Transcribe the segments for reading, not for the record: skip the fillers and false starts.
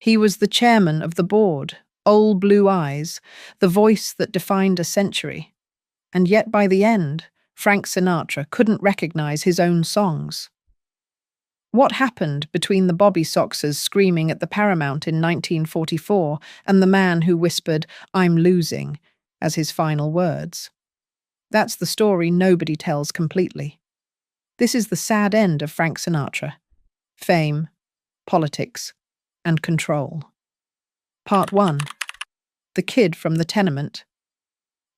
He was the chairman of the board, old blue eyes, the voice that defined a century. And yet by the end, Frank Sinatra couldn't recognize his own songs. What happened between the Bobby Soxers screaming at the Paramount in 1944 and the man who whispered, "I'm losing," as his final words? That's the story nobody tells completely. This is the sad end of Frank Sinatra. Fame, politics, and control. Part 1. The Kid from the Tenement.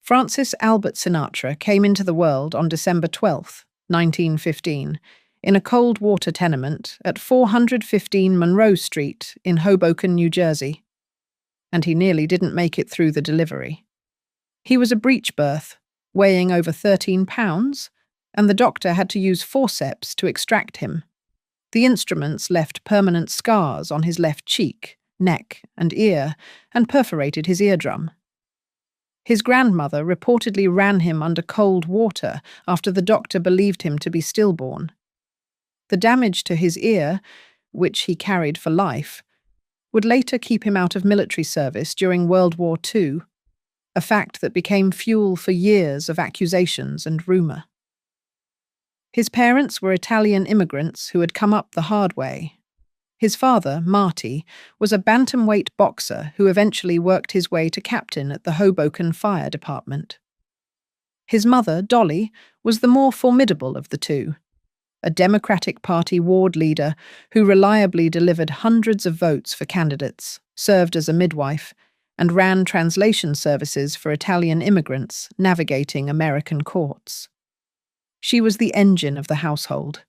Francis Albert Sinatra came into the world on December 12, 1915, in a cold water tenement at 415 Monroe Street in Hoboken, New Jersey. And he nearly didn't make it through the delivery. He was a breech birth, weighing over 13 pounds, and the doctor had to use forceps to extract him. The instruments left permanent scars on his left cheek, neck, and ear, and perforated his eardrum. His grandmother reportedly ran him under cold water after the doctor believed him to be stillborn. The damage to his ear, which he carried for life, would later keep him out of military service during World War II, a fact that became fuel for years of accusations and rumour. His parents were Italian immigrants who had come up the hard way. His father, Marty, was a bantamweight boxer who eventually worked his way to captain at the Hoboken Fire Department. His mother, Dolly, was the more formidable of the two, a Democratic Party ward leader who reliably delivered hundreds of votes for candidates, served as a midwife, and ran translation services for Italian immigrants navigating American courts. She was the engine of the household,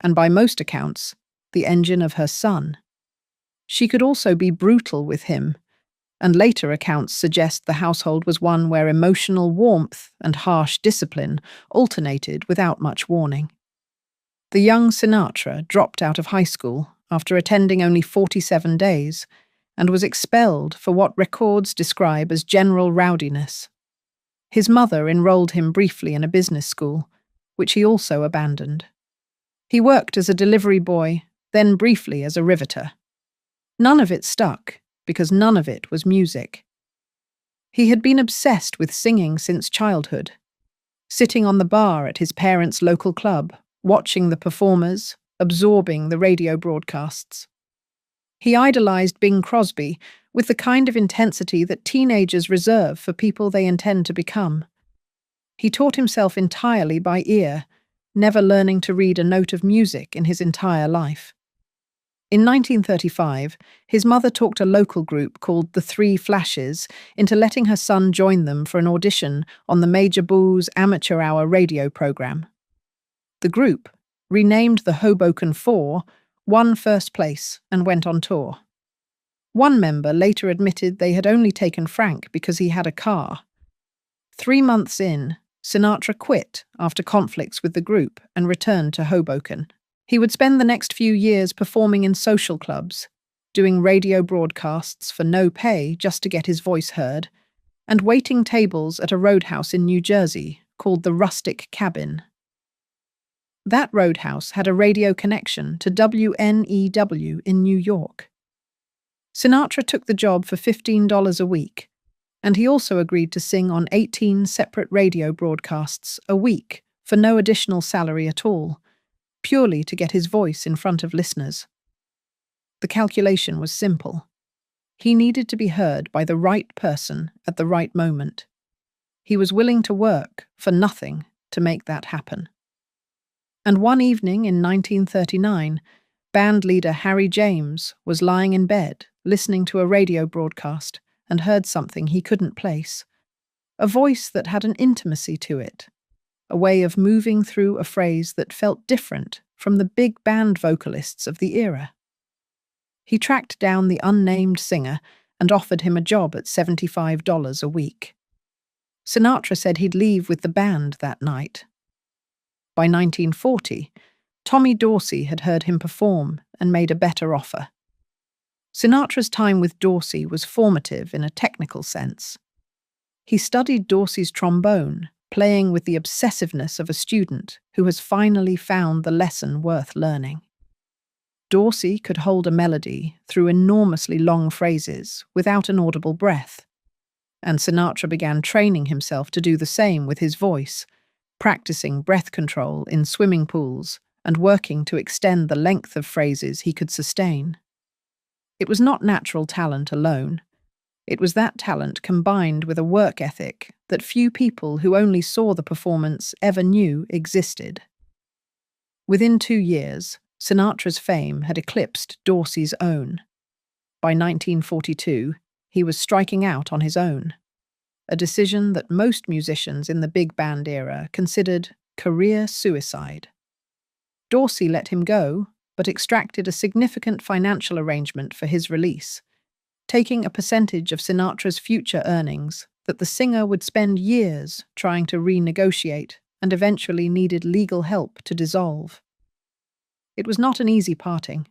and by most accounts, the engine of her son. She could also be brutal with him, and later accounts suggest the household was one where emotional warmth and harsh discipline alternated without much warning. The young Sinatra dropped out of high school after attending only 47 days and was expelled for what records describe as general rowdiness. His mother enrolled him briefly in a business school, which he also abandoned. He worked as a delivery boy, then briefly as a riveter. None of it stuck, because none of it was music. He had been obsessed with singing since childhood, sitting on the bar at his parents' local club, watching the performers, absorbing the radio broadcasts. He idolized Bing Crosby with the kind of intensity that teenagers reserve for people they intend to become. He taught himself entirely by ear, never learning to read a note of music in his entire life. In 1935, his mother talked a local group called the Three Flashes into letting her son join them for an audition on the Major Boo's amateur hour radio program. The group, renamed the Hoboken Four, won first place and went on tour. One member later admitted they had only taken Frank because he had a car. 3 months in, Sinatra quit after conflicts with the group and returned to Hoboken. He would spend the next few years performing in social clubs, doing radio broadcasts for no pay just to get his voice heard, and waiting tables at a roadhouse in New Jersey called the Rustic Cabin. That roadhouse had a radio connection to WNEW in New York. Sinatra took the job for $15 a week, and he also agreed to sing on 18 separate radio broadcasts a week for no additional salary at all, purely to get his voice in front of listeners. The calculation was simple. He needed to be heard by the right person at the right moment. He was willing to work for nothing to make that happen. And one evening in 1939, band leader Harry James was lying in bed, listening to a radio broadcast, and heard something he couldn't place. A voice that had an intimacy to it, a way of moving through a phrase that felt different from the big band vocalists of the era. He tracked down the unnamed singer and offered him a job at $75 a week. Sinatra said he'd leave with the band that night. By 1940, Tommy Dorsey had heard him perform and made a better offer. Sinatra's time with Dorsey was formative in a technical sense. He studied Dorsey's trombone, playing with the obsessiveness of a student who has finally found the lesson worth learning. Dorsey could hold a melody through enormously long phrases without an audible breath, and Sinatra began training himself to do the same with his voice, practicing breath control in swimming pools and working to extend the length of phrases he could sustain. It was not natural talent alone. It was that talent combined with a work ethic that few people who only saw the performance ever knew existed. Within 2 years, Sinatra's fame had eclipsed Dorsey's own. By 1942, he was striking out on his own, a decision that most musicians in the big band era considered career suicide. Dorsey let him go, but extracted a significant financial arrangement for his release, taking a percentage of Sinatra's future earnings that the singer would spend years trying to renegotiate and eventually needed legal help to dissolve. It was not an easy parting,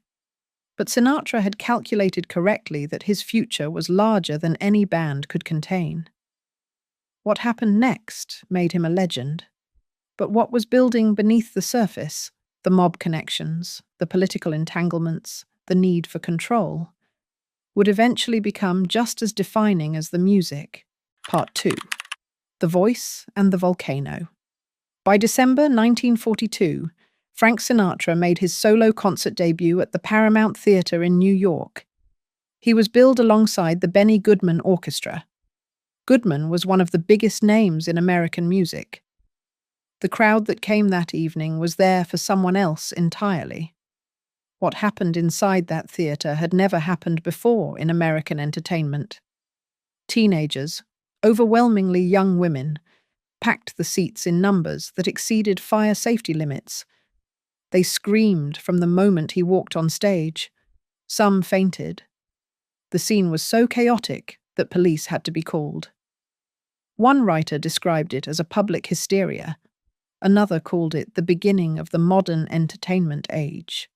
but Sinatra had calculated correctly that his future was larger than any band could contain. What happened next made him a legend, but what was building beneath the surface, the mob connections, the political entanglements, the need for control, would eventually become just as defining as the music. Part 2. The Voice and the Volcano. By December 1942, Frank Sinatra made his solo concert debut at the Paramount Theatre in New York. He was billed alongside the Benny Goodman Orchestra. Goodman was one of the biggest names in American music. The crowd that came that evening was there for someone else entirely. What happened inside that theatre had never happened before in American entertainment. Teenagers, overwhelmingly young women, packed the seats in numbers that exceeded fire safety limits. They screamed from the moment he walked on stage. Some fainted. The scene was so chaotic that police had to be called. One writer described it as a public hysteria. Another called it the beginning of the modern entertainment age.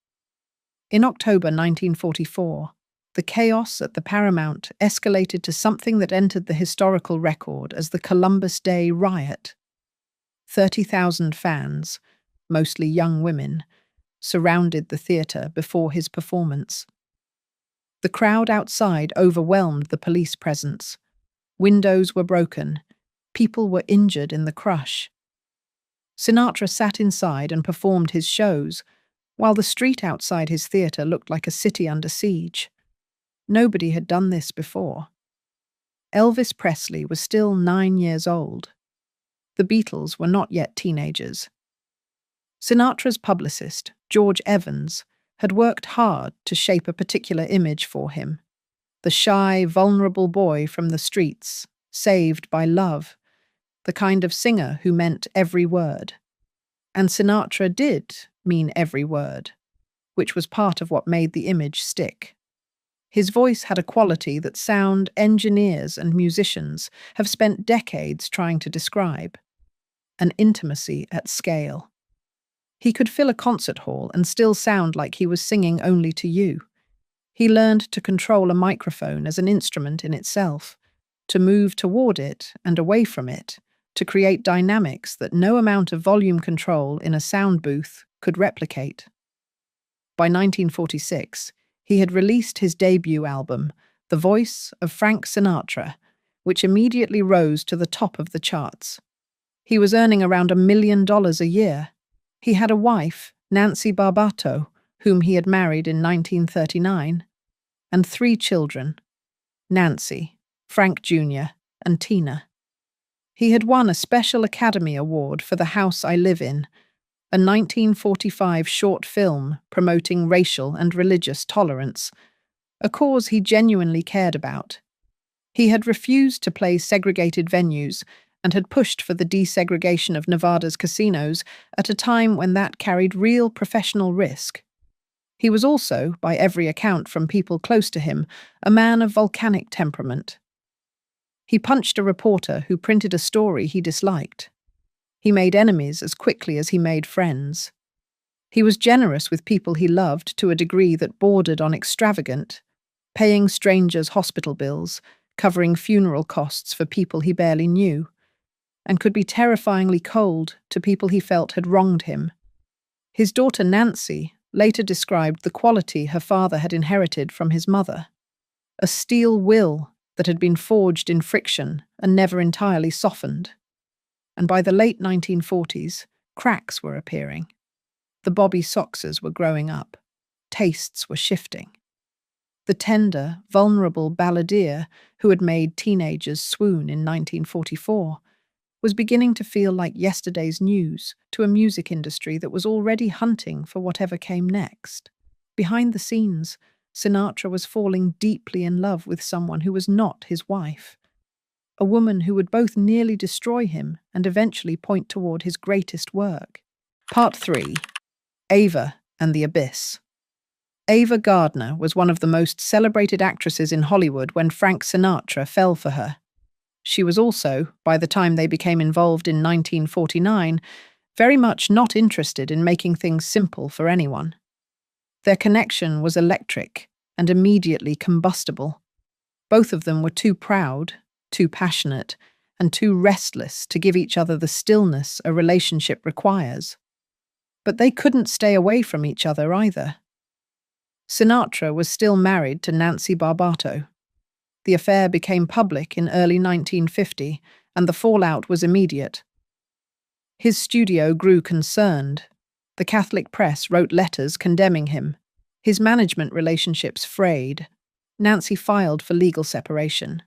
In October 1944, the chaos at the Paramount escalated to something that entered the historical record as the Columbus Day riot. 30,000 fans, mostly young women, surrounded the theatre before his performance. The crowd outside overwhelmed the police presence. Windows were broken. People were injured in the crush. Sinatra sat inside and performed his shows, while the street outside his theatre looked like a city under siege. Nobody had done this before. Elvis Presley was still 9 years old. The Beatles were not yet teenagers. Sinatra's publicist, George Evans, had worked hard to shape a particular image for him. The shy, vulnerable boy from the streets, saved by love, the kind of singer who meant every word. And Sinatra did mean every word, which was part of what made the image stick. His voice had a quality that sound engineers and musicians have spent decades trying to describe: an intimacy at scale. He could fill a concert hall and still sound like he was singing only to you. He learned to control a microphone as an instrument in itself, to move toward it and away from it, to create dynamics that no amount of volume control in a sound booth could replicate. By 1946, he had released his debut album, The Voice of Frank Sinatra, which immediately rose to the top of the charts. He was earning around $1 million a year. He had a wife, Nancy Barbato, whom he had married in 1939, and 3 children, Nancy, Frank Jr., and Tina. He had won a Special Academy Award for The House I Live In, a 1945 short film promoting racial and religious tolerance, a cause he genuinely cared about. He had refused to play segregated venues and had pushed for the desegregation of Nevada's casinos at a time when that carried real professional risk. He was also, by every account from people close to him, a man of volcanic temperament. He punched a reporter who printed a story he disliked. He made enemies as quickly as he made friends. He was generous with people he loved to a degree that bordered on extravagant, paying strangers hospital bills, covering funeral costs for people he barely knew, and could be terrifyingly cold to people he felt had wronged him. His daughter Nancy, later described the quality her father had inherited from his mother: a steel will that had been forged in friction and never entirely softened. And by the late 1940s, cracks were appearing. The Bobby Soxers were growing up. Tastes were shifting. The tender, vulnerable balladeer who had made teenagers swoon in 1944 was beginning to feel like yesterday's news to a music industry that was already hunting for whatever came next. Behind the scenes, Sinatra was falling deeply in love with someone who was not his wife, a woman who would both nearly destroy him and eventually point toward his greatest work. Part 3. Ava and the Abyss. Ava Gardner was one of the most celebrated actresses in Hollywood when Frank Sinatra fell for her. She was also, by the time they became involved in 1949, very much not interested in making things simple for anyone. Their connection was electric and immediately combustible. Both of them were too proud, too passionate, and too restless to give each other the stillness a relationship requires. But they couldn't stay away from each other either. Sinatra was still married to Nancy Barbato. The affair became public in early 1950, and the fallout was immediate. His studio grew concerned. The Catholic press wrote letters condemning him. His management relationships frayed. Nancy filed for legal separation.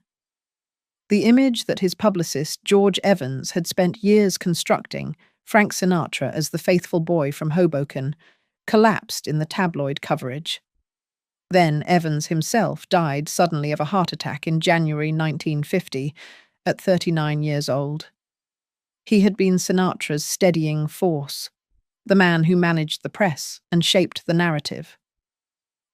The image that his publicist, George Evans, had spent years constructing, Frank Sinatra as the faithful boy from Hoboken, collapsed in the tabloid coverage. Then Evans himself died suddenly of a heart attack in January 1950, at 39 years old. He had been Sinatra's steadying force, the man who managed the press and shaped the narrative.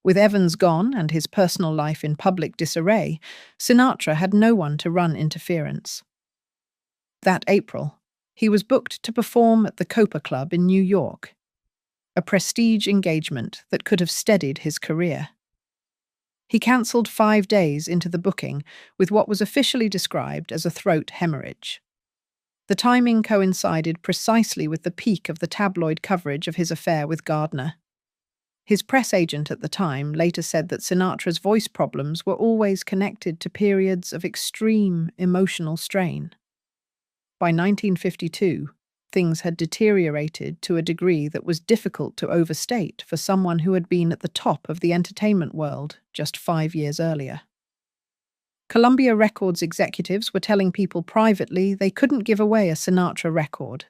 With Evans gone and his personal life in public disarray, Sinatra had no one to run interference. That April, he was booked to perform at the Copa Club in New York, a prestige engagement that could have steadied his career. He cancelled 5 days into the booking with what was officially described as a throat hemorrhage. The timing coincided precisely with the peak of the tabloid coverage of his affair with Gardner. His press agent at the time later said that Sinatra's voice problems were always connected to periods of extreme emotional strain. By 1952, things had deteriorated to a degree that was difficult to overstate for someone who had been at the top of the entertainment world just 5 years earlier. Columbia Records executives were telling people privately they couldn't give away a Sinatra record.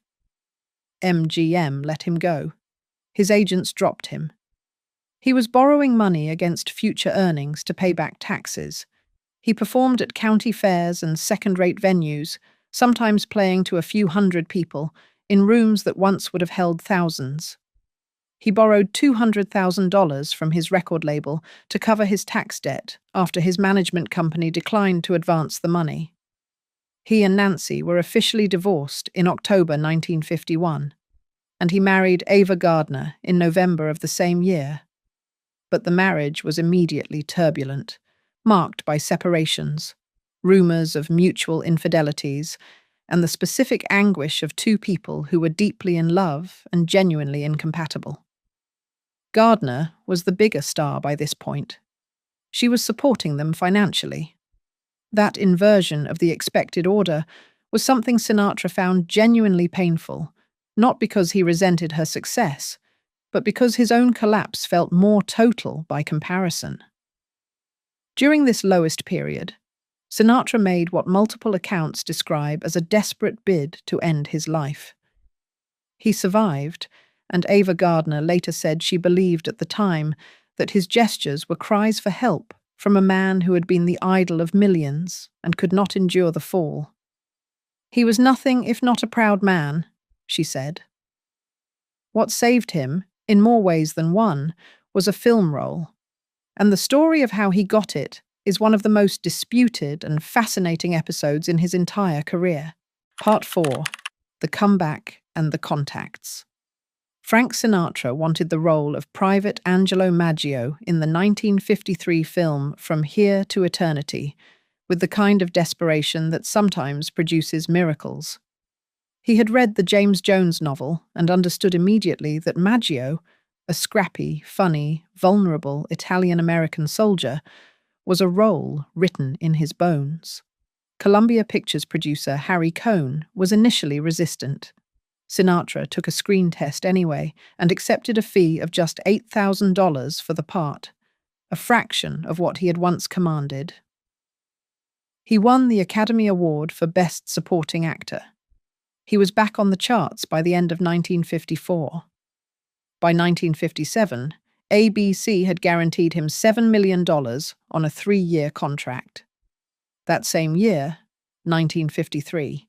MGM let him go. His agents dropped him. He was borrowing money against future earnings to pay back taxes. He performed at county fairs and second-rate venues, sometimes playing to a few hundred people, in rooms that once would have held thousands. He borrowed $200,000 from his record label to cover his tax debt after his management company declined to advance the money. He and Nancy were officially divorced in October 1951, and he married Ava Gardner in November of the same year. But the marriage was immediately turbulent, marked by separations, rumors of mutual infidelities, and the specific anguish of two people who were deeply in love and genuinely incompatible. Gardner was the bigger star by this point. She was supporting them financially. That inversion of the expected order was something Sinatra found genuinely painful, not because he resented her success, but because his own collapse felt more total by comparison. During this lowest period, Sinatra made what multiple accounts describe as a desperate bid to end his life. He survived, and Ava Gardner later said she believed at the time that his gestures were cries for help from a man who had been the idol of millions and could not endure the fall. He was nothing if not a proud man, she said. What saved him, in more ways than one, was a film role, and the story of how he got it is one of the most disputed and fascinating episodes in his entire career. Part 4. The Comeback and the Contacts. Frank Sinatra wanted the role of Private Angelo Maggio in the 1953 film From Here to Eternity, with the kind of desperation that sometimes produces miracles. He had read the James Jones novel and understood immediately that Maggio, a scrappy, funny, vulnerable Italian-American soldier, was a role written in his bones. Columbia Pictures producer Harry Cohn was initially resistant. Sinatra took a screen test anyway and accepted a fee of just $8,000 for the part, a fraction of what he had once commanded. He won the Academy Award for Best Supporting Actor. He was back on the charts by the end of 1954. By 1957, ABC had guaranteed him $7 million on a 3-year contract. That same year, 1953,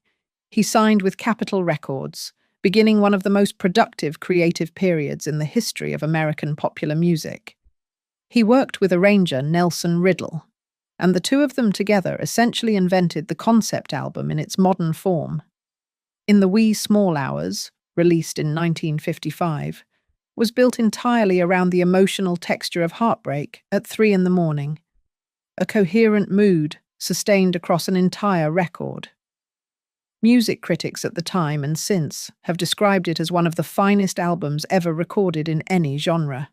he signed with Capitol Records, beginning one of the most productive creative periods in the history of American popular music. He worked with arranger Nelson Riddle, and the two of them together essentially invented the concept album in its modern form. In the Wee Small Hours, released in 1955, was built entirely around the emotional texture of heartbreak at 3 in the morning, a coherent mood sustained across an entire record. Music critics at the time and since have described it as one of the finest albums ever recorded in any genre.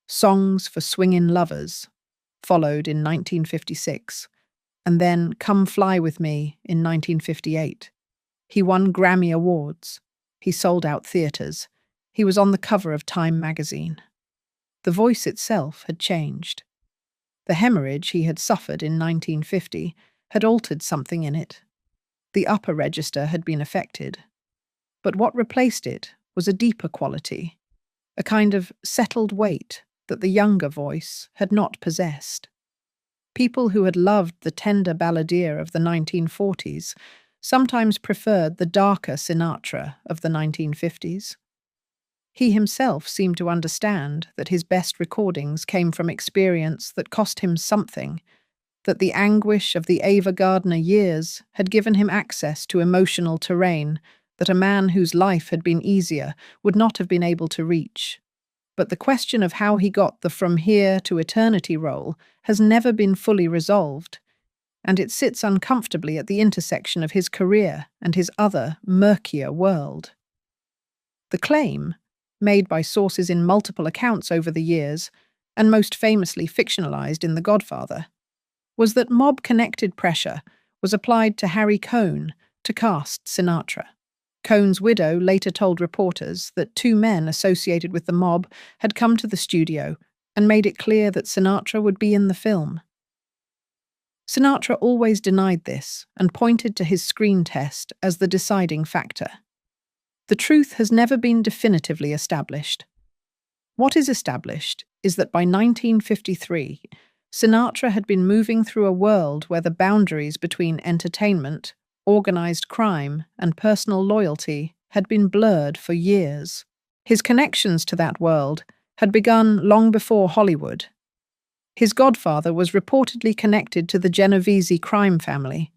Songs for Swingin' Lovers followed in 1956, and then Come Fly With Me in 1958. He won Grammy Awards. He sold out theaters. He was on the cover of Time magazine. The voice itself had changed. The hemorrhage he had suffered in 1950 had altered something in it. The upper register had been affected. But what replaced it was a deeper quality, a kind of settled weight that the younger voice had not possessed. People who had loved the tender balladeer of the 1940s sometimes preferred the darker Sinatra of the 1950s. He himself seemed to understand that his best recordings came from experience that cost him something, that the anguish of the Ava Gardner years had given him access to emotional terrain that a man whose life had been easier would not have been able to reach. But the question of how he got the from here to eternity role has never been fully resolved, and it sits uncomfortably at the intersection of his career and his other, murkier world. The claim, made by sources in multiple accounts over the years, and most famously fictionalized in The Godfather, was that mob-connected pressure was applied to Harry Cohn to cast Sinatra. Cohn's widow later told reporters that 2 men associated with the mob had come to the studio and made it clear that Sinatra would be in the film. Sinatra always denied this and pointed to his screen test as the deciding factor. The truth has never been definitively established. What is established is that by 1953, Sinatra had been moving through a world where the boundaries between entertainment, organized crime, and personal loyalty had been blurred for years. His connections to that world had begun long before Hollywood. His godfather was reportedly connected to the Genovese crime family.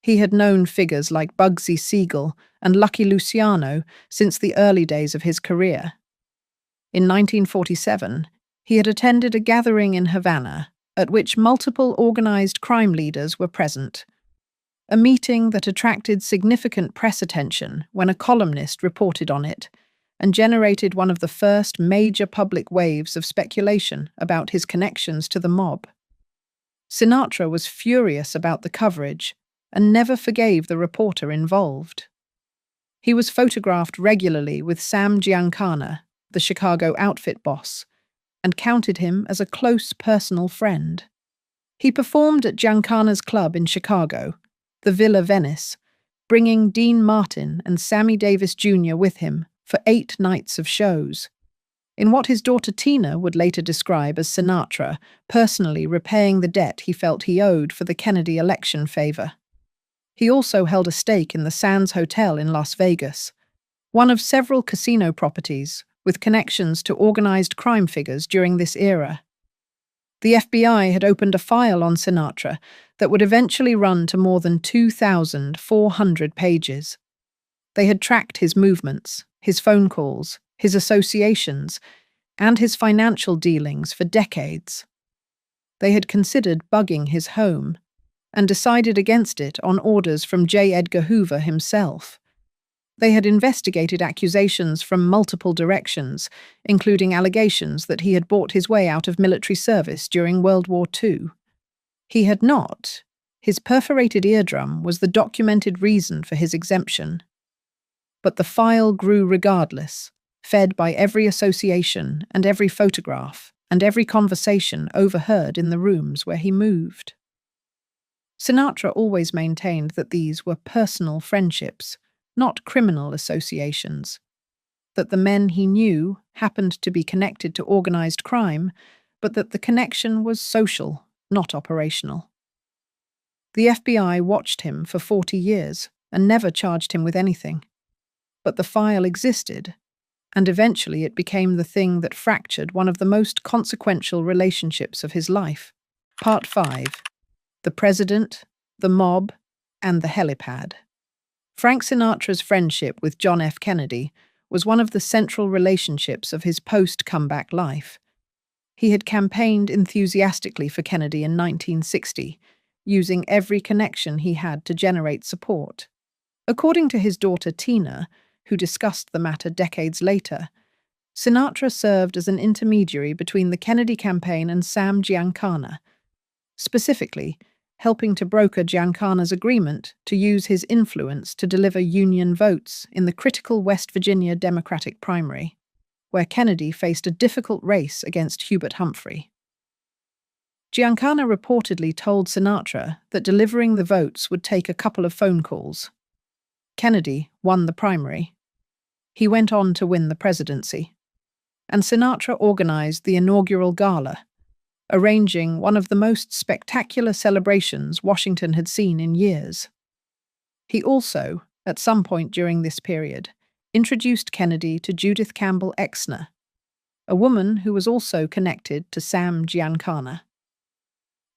He had known figures like Bugsy Siegel and Lucky Luciano since the early days of his career. In 1947, he had attended a gathering in Havana at which multiple organized crime leaders were present, a meeting that attracted significant press attention when a columnist reported on it and generated one of the first major public waves of speculation about his connections to the mob. Sinatra was furious about the coverage and never forgave the reporter involved. He was photographed regularly with Sam Giancana, the Chicago outfit boss, and counted him as a close personal friend. He performed at Giancana's club in Chicago, the Villa Venice, bringing Dean Martin and Sammy Davis Jr. with him for 8 nights of shows, in what his daughter Tina would later describe as Sinatra personally repaying the debt he felt he owed for the Kennedy election favor. He also held a stake in the Sands Hotel in Las Vegas, one of several casino properties with connections to organized crime figures during this era. The FBI had opened a file on Sinatra that would eventually run to more than 2,400 pages. They had tracked his movements, his phone calls, his associations, and his financial dealings for decades. They had considered bugging his home and decided against it on orders from J. Edgar Hoover himself. They had investigated accusations from multiple directions, including allegations that he had bought his way out of military service during World War II. He had not. His perforated eardrum was the documented reason for his exemption. But the file grew regardless, fed by every association and every photograph and every conversation overheard in the rooms where he moved. Sinatra always maintained that these were personal friendships, not criminal associations, that the men he knew happened to be connected to organized crime, but that the connection was social, not operational. The FBI watched him for 40 years and never charged him with anything. But the file existed, and eventually it became the thing that fractured one of the most consequential relationships of his life. Part 5. The President, the Mob, and the Helipad. Frank Sinatra's friendship with John F. Kennedy was one of the central relationships of his post-comeback life. He had campaigned enthusiastically for Kennedy in 1960, using every connection he had to generate support. According to his daughter Tina, who discussed the matter decades later, Sinatra served as an intermediary between the Kennedy campaign and Sam Giancana, specifically helping to broker Giancana's agreement to use his influence to deliver Union votes in the critical West Virginia Democratic primary, where Kennedy faced a difficult race against Hubert Humphrey. Giancana reportedly told Sinatra that delivering the votes would take a couple of phone calls. Kennedy won the primary. He went on to win the presidency. And Sinatra organized the inaugural gala, arranging one of the most spectacular celebrations Washington had seen in years. He also, at some point during this period, introduced Kennedy to Judith Campbell Exner, a woman who was also connected to Sam Giancana.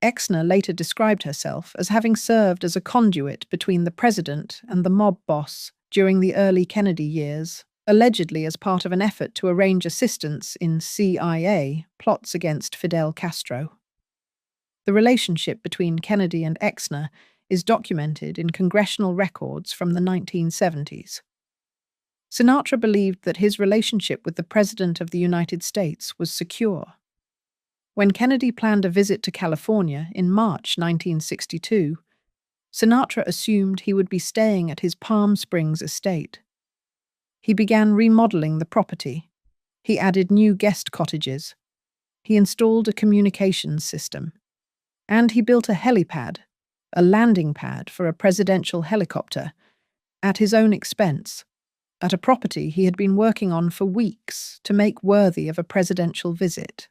Exner later described herself as having served as a conduit between the president and the mob boss during the early Kennedy years, allegedly as part of an effort to arrange assistance in CIA plots against Fidel Castro. The relationship between Kennedy and Exner is documented in congressional records from the 1970s. Sinatra believed that his relationship with the President of the United States was secure. When Kennedy planned a visit to California in March 1962, Sinatra assumed he would be staying at his Palm Springs estate. He began remodeling the property. He added new guest cottages. He installed a communications system. And he built a helipad, a landing pad for a presidential helicopter, at his own expense, at a property he had been working on for weeks to make worthy of a presidential visit.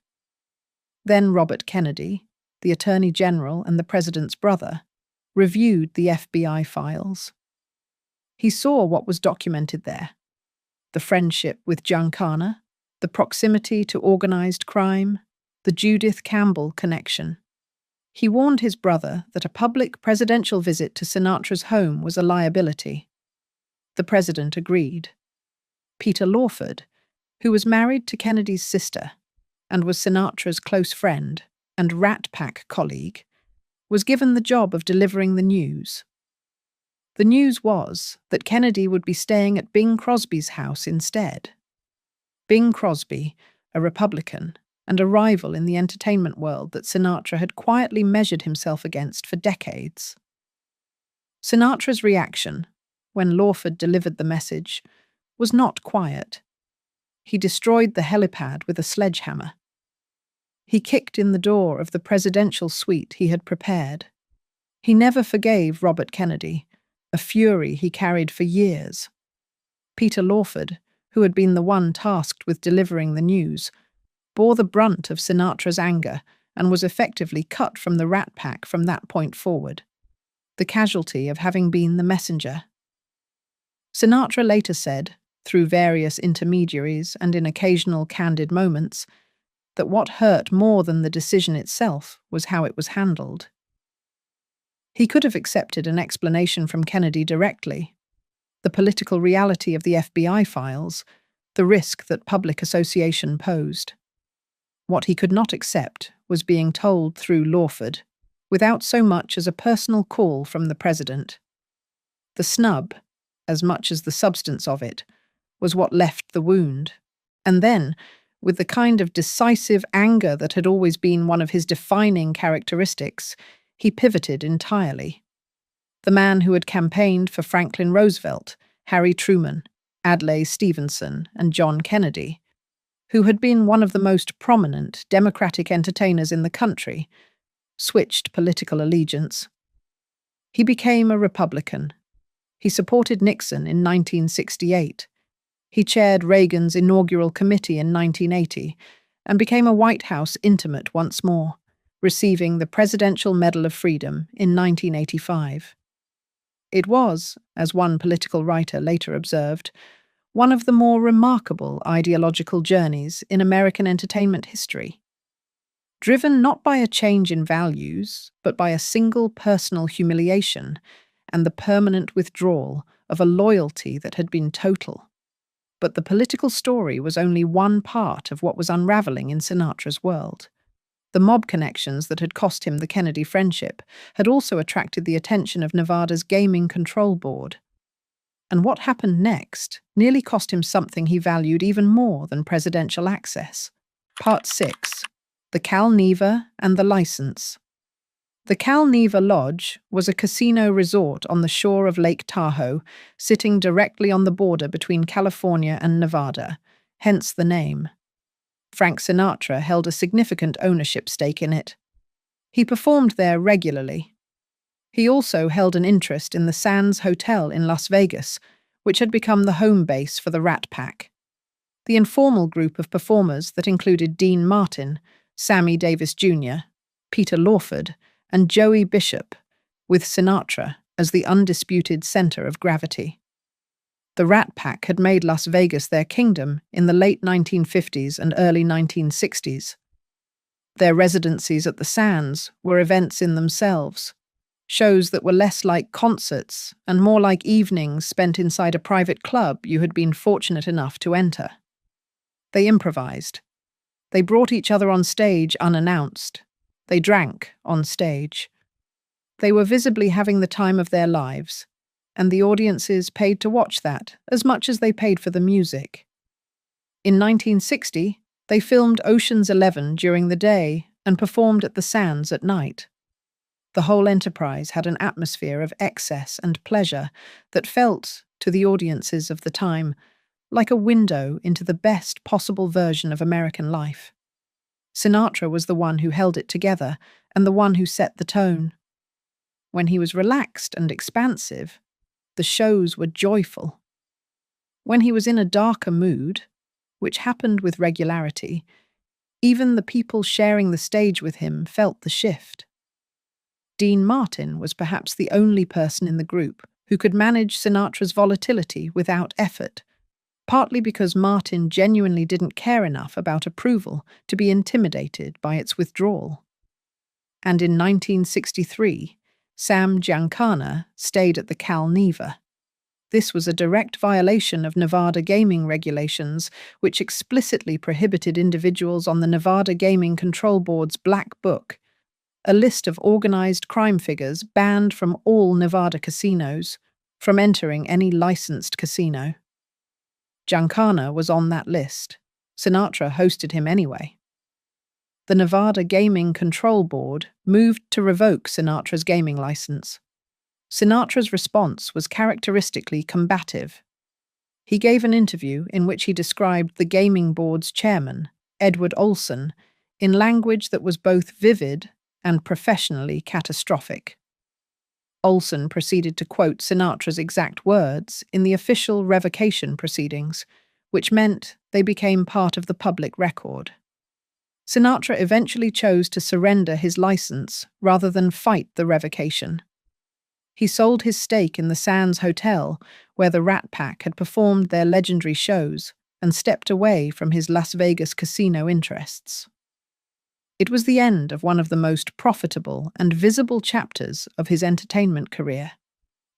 Then Robert Kennedy, the Attorney General and the President's brother, reviewed the FBI files. He saw what was documented there: the friendship with Giancana, the proximity to organized crime, the Judith Campbell connection. He warned his brother that a public presidential visit to Sinatra's home was a liability. The president agreed. Peter Lawford, who was married to Kennedy's sister and was Sinatra's close friend and Rat Pack colleague, was given the job of delivering the news. The news was that Kennedy would be staying at Bing Crosby's house instead. Bing Crosby, a Republican and a rival in the entertainment world that Sinatra had quietly measured himself against for decades. Sinatra's reaction, when Lawford delivered the message, was not quiet. He destroyed the helipad with a sledgehammer. He kicked in the door of the presidential suite he had prepared. He never forgave Robert Kennedy, a fury he carried for years. Peter Lawford, who had been the one tasked with delivering the news, bore the brunt of Sinatra's anger and was effectively cut from the Rat Pack from that point forward, the casualty of having been the messenger. Sinatra later said, through various intermediaries and in occasional candid moments, that what hurt more than the decision itself was how it was handled. He could have accepted an explanation from Kennedy directly: the political reality of the FBI files, the risk that public association posed. What he could not accept was being told through Lawford, without so much as a personal call from the president. The snub, as much as the substance of it, was what left the wound. And then, with the kind of decisive anger that had always been one of his defining characteristics, he pivoted entirely. The man who had campaigned for Franklin Roosevelt, Harry Truman, Adlai Stevenson, and John Kennedy, who had been one of the most prominent Democratic entertainers in the country, switched political allegiance. He became a Republican. He supported Nixon in 1968. He chaired Reagan's inaugural committee in 1980 and became a White House intimate once more, receiving the Presidential Medal of Freedom in 1985. It was, as one political writer later observed, one of the more remarkable ideological journeys in American entertainment history. Driven not by a change in values, but by a single personal humiliation and the permanent withdrawal of a loyalty that had been total. But the political story was only one part of what was unraveling in Sinatra's world. The mob connections that had cost him the Kennedy friendship had also attracted the attention of Nevada's Gaming Control Board. And what happened next nearly cost him something he valued even more than presidential access. Part 6. The Cal Neva and the License. The Cal Neva Lodge was a casino resort on the shore of Lake Tahoe, sitting directly on the border between California and Nevada, hence the name. Frank Sinatra held a significant ownership stake in it. He performed there regularly. He also held an interest in the Sands Hotel in Las Vegas, which had become the home base for the Rat Pack. The informal group of performers that included Dean Martin, Sammy Davis Jr., Peter Lawford, and Joey Bishop, with Sinatra as the undisputed center of gravity. The Rat Pack had made Las Vegas their kingdom in the late 1950s and early 1960s. Their residencies at the Sands were events in themselves, shows that were less like concerts and more like evenings spent inside a private club you had been fortunate enough to enter. They improvised. They brought each other on stage unannounced. They drank on stage. They were visibly having the time of their lives, and the audiences paid to watch that as much as they paid for the music. In 1960, they filmed Ocean's 11 during the day and performed at the Sands at night. The whole enterprise had an atmosphere of excess and pleasure that felt, to the audiences of the time, like a window into the best possible version of American life. Sinatra was the one who held it together and the one who set the tone. When he was relaxed and expansive, the shows were joyful. When he was in a darker mood, which happened with regularity, even the people sharing the stage with him felt the shift. Dean Martin was perhaps the only person in the group who could manage Sinatra's volatility without effort, partly because Martin genuinely didn't care enough about approval to be intimidated by its withdrawal. And in 1963, Sam Giancana stayed at the Cal Neva. This was a direct violation of Nevada gaming regulations, which explicitly prohibited individuals on the Nevada Gaming Control Board's Black Book, a list of organized crime figures banned from all Nevada casinos, from entering any licensed casino. Giancana was on that list. Sinatra hosted him anyway. The Nevada Gaming Control Board moved to revoke Sinatra's gaming license. Sinatra's response was characteristically combative. He gave an interview in which he described the gaming board's chairman, Edward Olson, in language that was both vivid and professionally catastrophic. Olson proceeded to quote Sinatra's exact words in the official revocation proceedings, which meant they became part of the public record. Sinatra eventually chose to surrender his license rather than fight the revocation. He sold his stake in the Sands Hotel, where the Rat Pack had performed their legendary shows, and stepped away from his Las Vegas casino interests. It was the end of one of the most profitable and visible chapters of his entertainment career,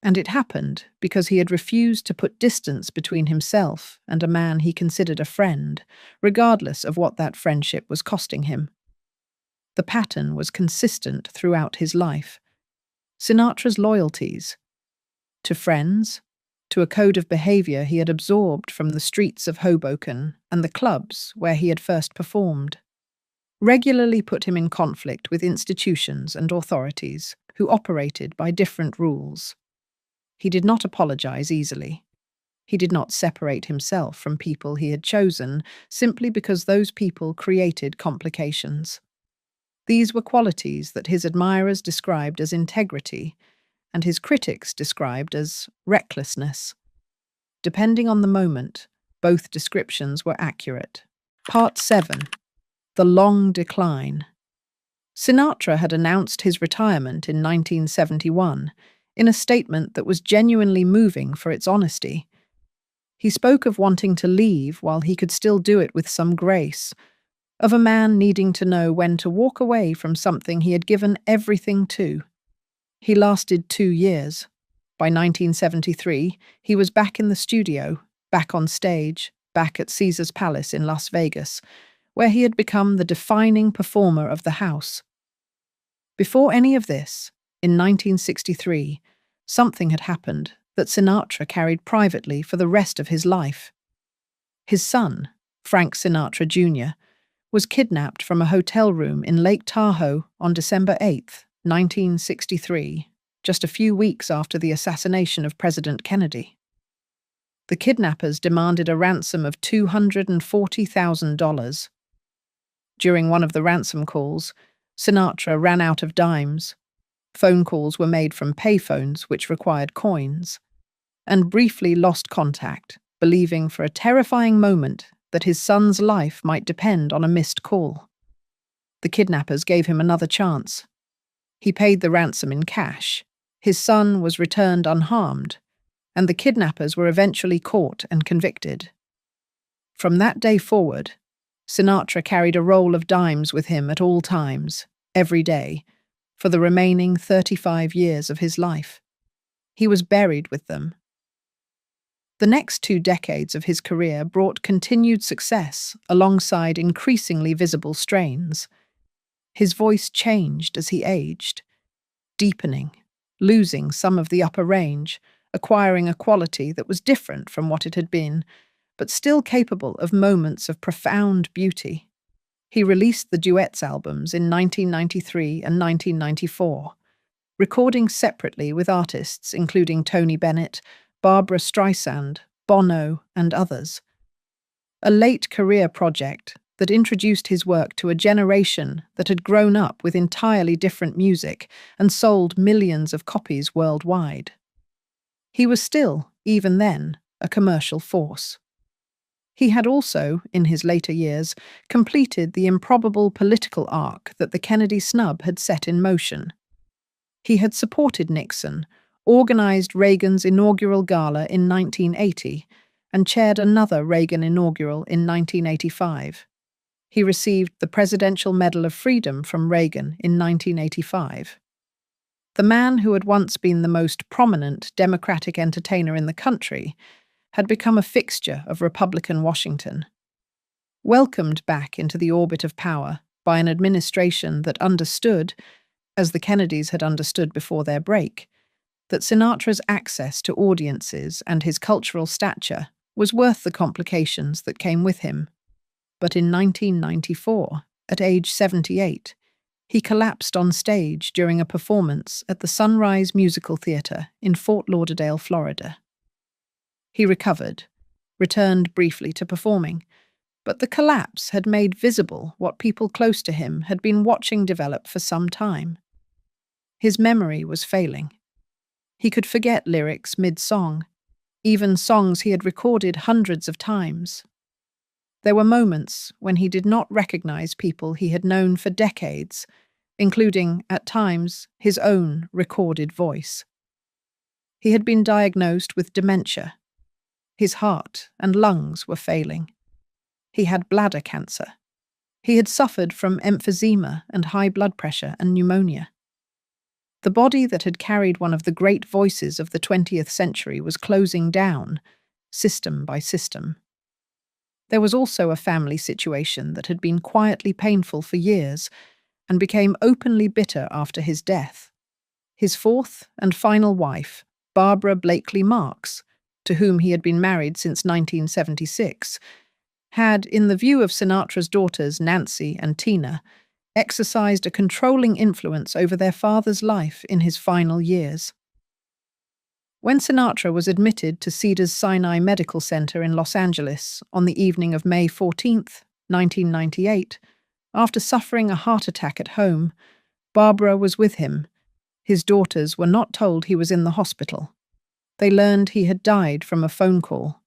and it happened because he had refused to put distance between himself and a man he considered a friend, regardless of what that friendship was costing him. The pattern was consistent throughout his life. Sinatra's loyalties to friends, to a code of behavior he had absorbed from the streets of Hoboken and the clubs where he had first performed, regularly put him in conflict with institutions and authorities who operated by different rules. He did not apologize easily. He did not separate himself from people he had chosen simply because those people created complications. These were qualities that his admirers described as integrity and his critics described as recklessness. Depending on the moment, both descriptions were accurate. Part 7. The Long Decline. Sinatra had announced his retirement in 1971 in a statement that was genuinely moving for its honesty. He spoke of wanting to leave while he could still do it with some grace, of a man needing to know when to walk away from something he had given everything to. He lasted 2 years. By 1973, he was back in the studio, back on stage, back at Caesar's Palace in Las Vegas, where he had become the defining performer of the house. Before any of this, in 1963, something had happened that Sinatra carried privately for the rest of his life. His son, Frank Sinatra Jr., was kidnapped from a hotel room in Lake Tahoe on December 8, 1963, just a few weeks after the assassination of President Kennedy. The kidnappers demanded a ransom of $240,000. During one of the ransom calls, Sinatra ran out of dimes. Phone calls were made from payphones, which required coins, and briefly lost contact, believing for a terrifying moment that his son's life might depend on a missed call. The kidnappers gave him another chance. He paid the ransom in cash. His son was returned unharmed, and the kidnappers were eventually caught and convicted. From that day forward, Sinatra carried a roll of dimes with him at all times, every day, for the remaining 35 years of his life. He was buried with them. The next 2 decades of his career brought continued success alongside increasingly visible strains. His voice changed as he aged, deepening, losing some of the upper range, acquiring a quality that was different from what it had been, but still capable of moments of profound beauty. He released the duets albums in 1993 and 1994, recording separately with artists including Tony Bennett, Barbra Streisand, Bono, and others. A late career project that introduced his work to a generation that had grown up with entirely different music and sold millions of copies worldwide. He was still, even then, a commercial force. He had also, in his later years, completed the improbable political arc that the Kennedy snub had set in motion. He had supported Nixon, organized Reagan's inaugural gala in 1980, and chaired another Reagan inaugural in 1985. He received the Presidential Medal of Freedom from Reagan in 1985. The man who had once been the most prominent Democratic entertainer in the country had become a fixture of Republican Washington. Welcomed back into the orbit of power by an administration that understood, as the Kennedys had understood before their break, that Sinatra's access to audiences and his cultural stature was worth the complications that came with him. But in 1994, at age 78, he collapsed on stage during a performance at the Sunrise Musical Theatre in Fort Lauderdale, Florida. He recovered, returned briefly to performing, but the collapse had made visible what people close to him had been watching develop for some time. His memory was failing. He could forget lyrics mid-song, even songs he had recorded hundreds of times. There were moments when he did not recognize people he had known for decades, including, at times, his own recorded voice. He had been diagnosed with dementia. His heart and lungs were failing. He had bladder cancer. He had suffered from emphysema and high blood pressure and pneumonia. The body that had carried one of the great voices of the 20th century was closing down, system by system. There was also a family situation that had been quietly painful for years and became openly bitter after his death. His fourth and final wife, Barbara Blakely Marks, to whom he had been married since 1976, had, in the view of Sinatra's daughters Nancy and Tina, exercised a controlling influence over their father's life in his final years. When Sinatra was admitted to Cedars-Sinai Medical Center in Los Angeles on the evening of May 14, 1998, after suffering a heart attack at home, Barbara was with him. His daughters were not told he was in the hospital. They learned he had died from a phone call.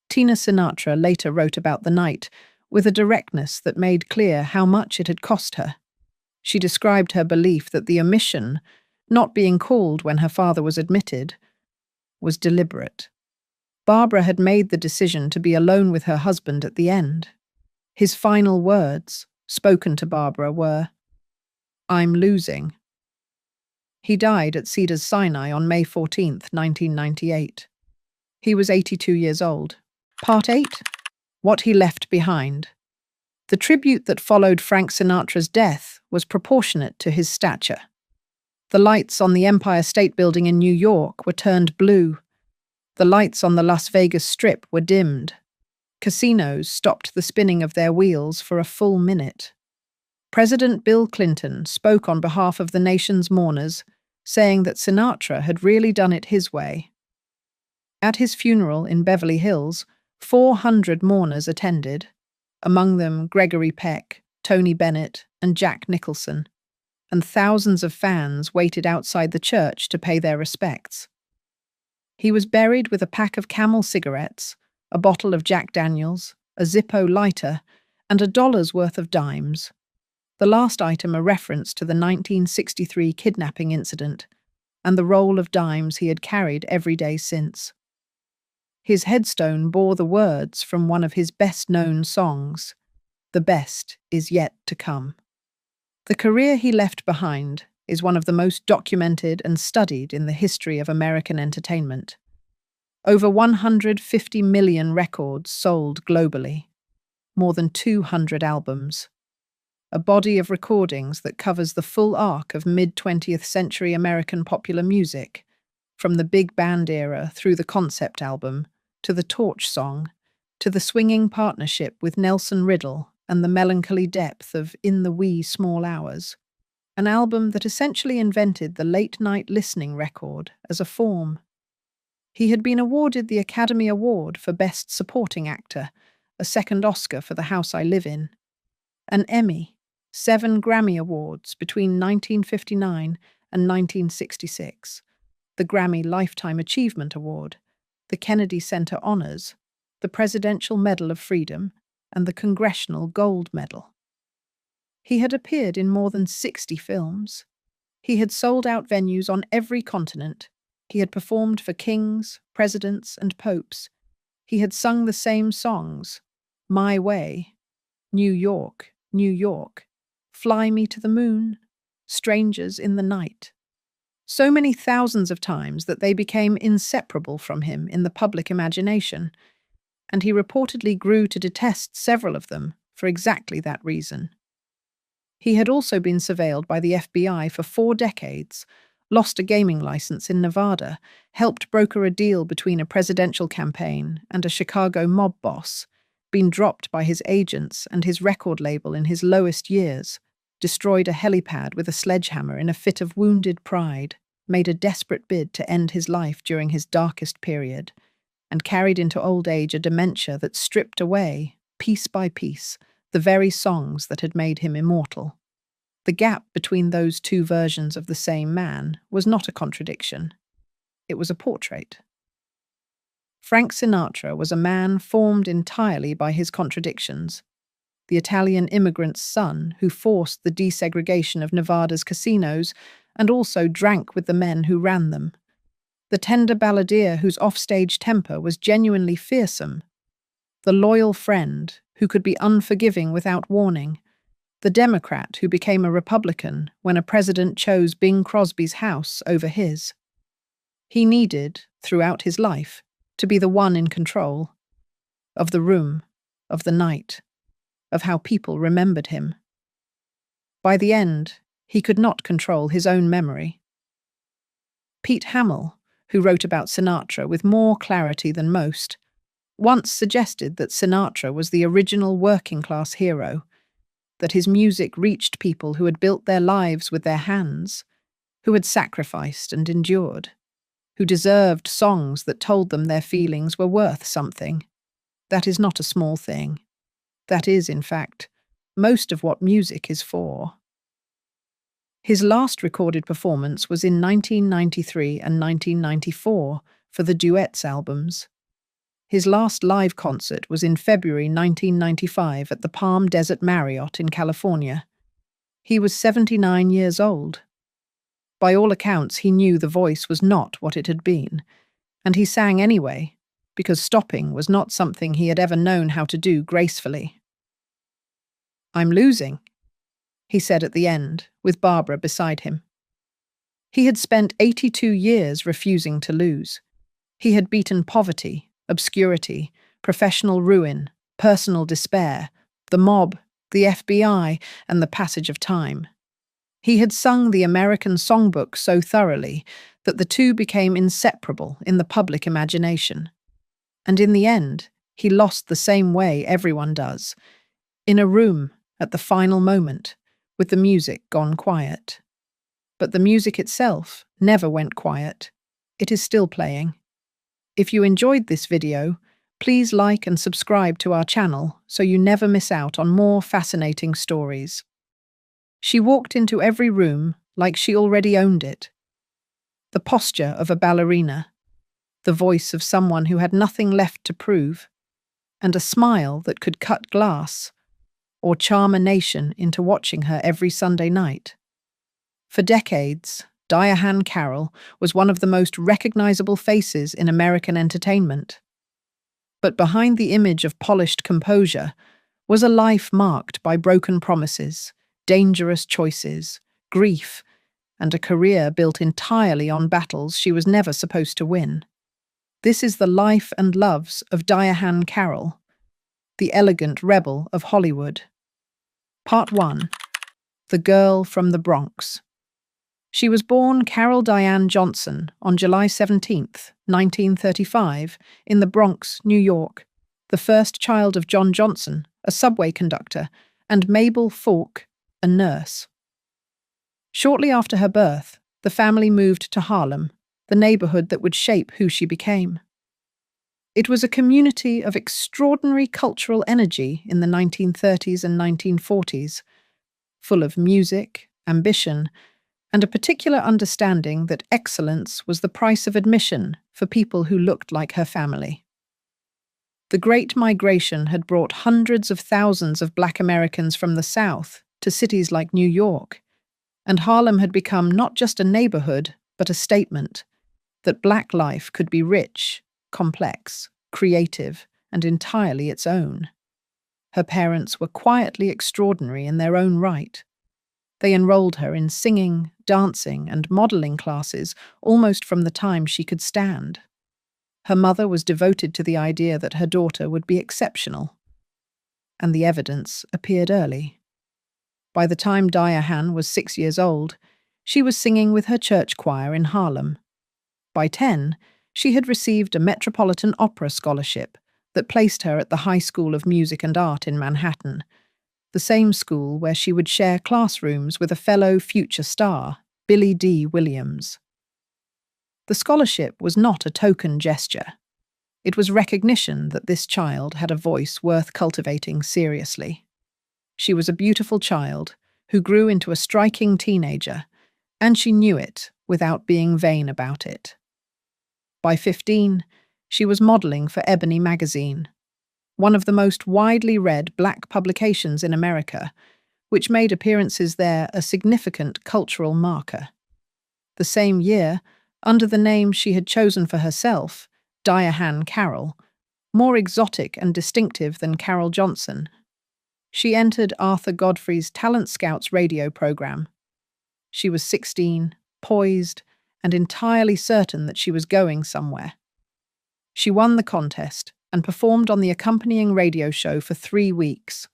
Tina Sinatra later wrote about the night with a directness that made clear how much it had cost her. She described her belief that the omission, not being called when her father was admitted, was deliberate. Barbara had made the decision to be alone with her husband at the end. His final words, spoken to Barbara, were, "I'm losing." He died at Cedars-Sinai on May 14, 1998. He was 82 years old. Part 8. What he left behind. The tribute that followed Frank Sinatra's death was proportionate to his stature. The lights on the Empire State Building in New York were turned blue. The lights on the Las Vegas Strip were dimmed. Casinos stopped the spinning of their wheels for a full minute. President Bill Clinton spoke on behalf of the nation's mourners, saying that Sinatra had really done it his way. At his funeral in Beverly Hills, 400 mourners attended, among them Gregory Peck, Tony Bennett, and Jack Nicholson, and thousands of fans waited outside the church to pay their respects. He was buried with a pack of Camel cigarettes, a bottle of Jack Daniels, a Zippo lighter, and $1 worth of dimes. The last item a reference to the 1963 kidnapping incident and the roll of dimes he had carried every day since. His headstone bore the words from one of his best-known songs, "The best is yet to come." The career he left behind is one of the most documented and studied in the history of American entertainment. Over 150 million records sold globally, more than 200 albums. A body of recordings that covers the full arc of mid-20th century American popular music, from the big band era through the concept album, to the torch song, to the swinging partnership with Nelson Riddle and the melancholy depth of In the Wee Small Hours, an album that essentially invented the late-night listening record as a form. He had been awarded the Academy Award for Best Supporting Actor, a second Oscar for The House I Live In, an Emmy, 7 Grammy Awards between 1959 and 1966, the Grammy Lifetime Achievement Award, the Kennedy Center Honors, the Presidential Medal of Freedom, and the Congressional Gold Medal. He had appeared in more than 60 films. He had sold out venues on every continent. He had performed for kings, presidents, and popes. He had sung the same songs, My Way, New York, New York, Fly Me to the Moon, Strangers in the Night. So many thousands of times that they became inseparable from him in the public imagination, and he reportedly grew to detest several of them for exactly that reason. He had also been surveilled by the FBI for 4 decades, lost a gaming license in Nevada, helped broker a deal between a presidential campaign and a Chicago mob boss, been dropped by his agents and his record label in his lowest years, destroyed a helipad with a sledgehammer in a fit of wounded pride, made a desperate bid to end his life during his darkest period, and carried into old age a dementia that stripped away, piece by piece, the very songs that had made him immortal. The gap between those two versions of the same man was not a contradiction. It was a portrait. Frank Sinatra was a man formed entirely by his contradictions. The Italian immigrant's son who forced the desegregation of Nevada's casinos and also drank with the men who ran them. The tender balladeer whose offstage temper was genuinely fearsome. The loyal friend who could be unforgiving without warning. The Democrat who became a Republican when a president chose Bing Crosby's house over his. He needed, throughout his life, to be the one in control of the room, of the night, of how people remembered him. By the end, he could not control his own memory. Pete Hamill, who wrote about Sinatra with more clarity than most, once suggested that Sinatra was the original working-class hero, that his music reached people who had built their lives with their hands, who had sacrificed and endured, who deserved songs that told them their feelings were worth something. That is not a small thing. That is, in fact, most of what music is for. His last recorded performance was in 1993 and 1994 for the Duets albums. His last live concert was in February 1995 at the Palm Desert Marriott in California. He was 79 years old. By all accounts, he knew the voice was not what it had been, and he sang anyway, because stopping was not something he had ever known how to do gracefully. "I'm losing," he said at the end, with Barbara beside him. He had spent 82 years refusing to lose. He had beaten poverty, obscurity, professional ruin, personal despair, the mob, the FBI, and the passage of time. He had sung the American songbook so thoroughly that the two became inseparable in the public imagination. And in the end, he lost the same way everyone does, in a room at the final moment, with the music gone quiet. But the music itself never went quiet. It is still playing. If you enjoyed this video, please like and subscribe to our channel so you never miss out on more fascinating stories. She walked into every room like she already owned it. The posture of a ballerina, the voice of someone who had nothing left to prove, and a smile that could cut glass or charm a nation into watching her every Sunday night. For decades, Diahann Carroll was one of the most recognizable faces in American entertainment. But behind the image of polished composure was a life marked by broken promises, dangerous choices, grief, and a career built entirely on battles she was never supposed to win. This is the life and loves of Diahann Carroll, the elegant rebel of Hollywood. Part 1. The Girl from the Bronx. She was born Carol Diane Johnson on July 17, 1935, in the Bronx, New York, the first child of John Johnson, a subway conductor, and Mabel Falk, a nurse. Shortly after her birth, the family moved to Harlem, the neighborhood that would shape who she became. It was a community of extraordinary cultural energy in the 1930s and 1940s, full of music, ambition, and a particular understanding that excellence was the price of admission for people who looked like her family. The Great Migration had brought hundreds of thousands of Black Americans from the South to cities like New York, and Harlem had become not just a neighborhood, but a statement that Black life could be rich, complex, creative, and entirely its own. Her parents were quietly extraordinary in their own right. They enrolled her in singing, dancing, and modeling classes almost from the time she could stand. Her mother was devoted to the idea that her daughter would be exceptional, and the evidence appeared early. By the time Diahann was 6 years old, she was singing with her church choir in Harlem. By 10, she had received a Metropolitan Opera scholarship that placed her at the High School of Music and Art in Manhattan, the same school where she would share classrooms with a fellow future star, Billy D. Williams. The scholarship was not a token gesture. It was recognition that this child had a voice worth cultivating seriously. She was a beautiful child who grew into a striking teenager, and she knew it without being vain about it. By 15, she was modeling for Ebony magazine, one of the most widely read Black publications in America, which made appearances there a significant cultural marker. The same year, under the name she had chosen for herself, Diahann Carroll, more exotic and distinctive than Carol Johnson, she entered Arthur Godfrey's Talent Scouts radio program. She was 16, poised, and entirely certain that she was going somewhere. She won the contest and performed on the accompanying radio show for 3 weeks.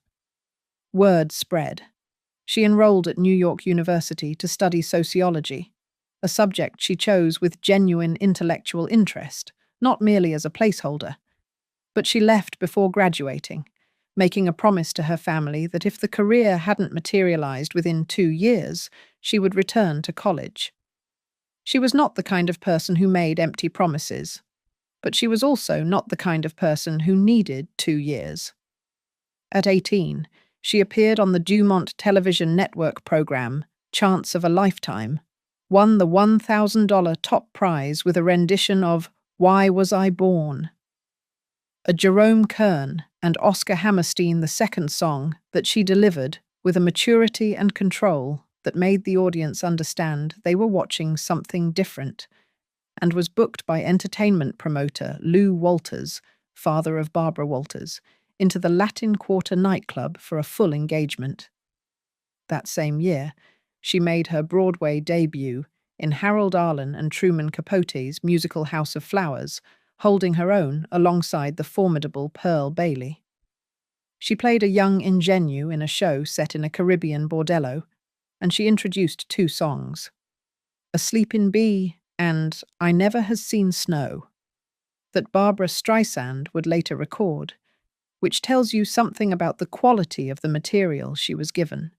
Word spread. She enrolled at New York University to study sociology. a subject she chose with genuine intellectual interest, not merely as a placeholder. But she left before graduating, making a promise to her family that if the career hadn't materialized within 2 years, she would return to college. She was not the kind of person who made empty promises, but she was also not the kind of person who needed 2 years. At 18, she appeared on the Dumont television network program, Chance of a Lifetime, won the $1,000 top prize with a rendition of Why Was I Born? A Jerome Kern and Oscar Hammerstein II song that she delivered with a maturity and control that made the audience understand they were watching something different, and was booked by entertainment promoter Lou Walters, father of Barbara Walters, into the Latin Quarter nightclub for a full engagement. That same year, she made her Broadway debut in Harold Arlen and Truman Capote's musical House of Flowers, holding her own alongside the formidable Pearl Bailey. She played a young ingenue in a show set in a Caribbean bordello, and she introduced 2 songs, A Sleepin' Bee and I Never Has Seen Snow, that Barbara Streisand would later record, which tells you something about the quality of the material she was given.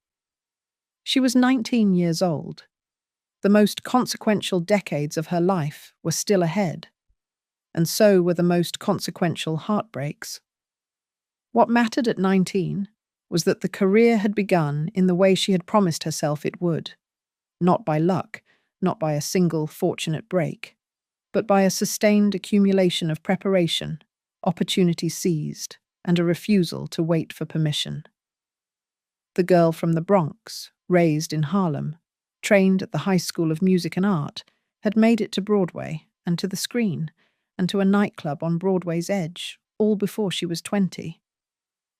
She was 19 years old. The most consequential decades of her life were still ahead, and so were the most consequential heartbreaks. What mattered at 19 was that the career had begun in the way she had promised herself it would, not by luck, not by a single fortunate break, but by a sustained accumulation of preparation, opportunity seized, and a refusal to wait for permission. The girl from the Bronx, raised in Harlem, trained at the High School of Music and Art, had made it to Broadway and to the screen and to a nightclub on Broadway's edge, all before she was 20.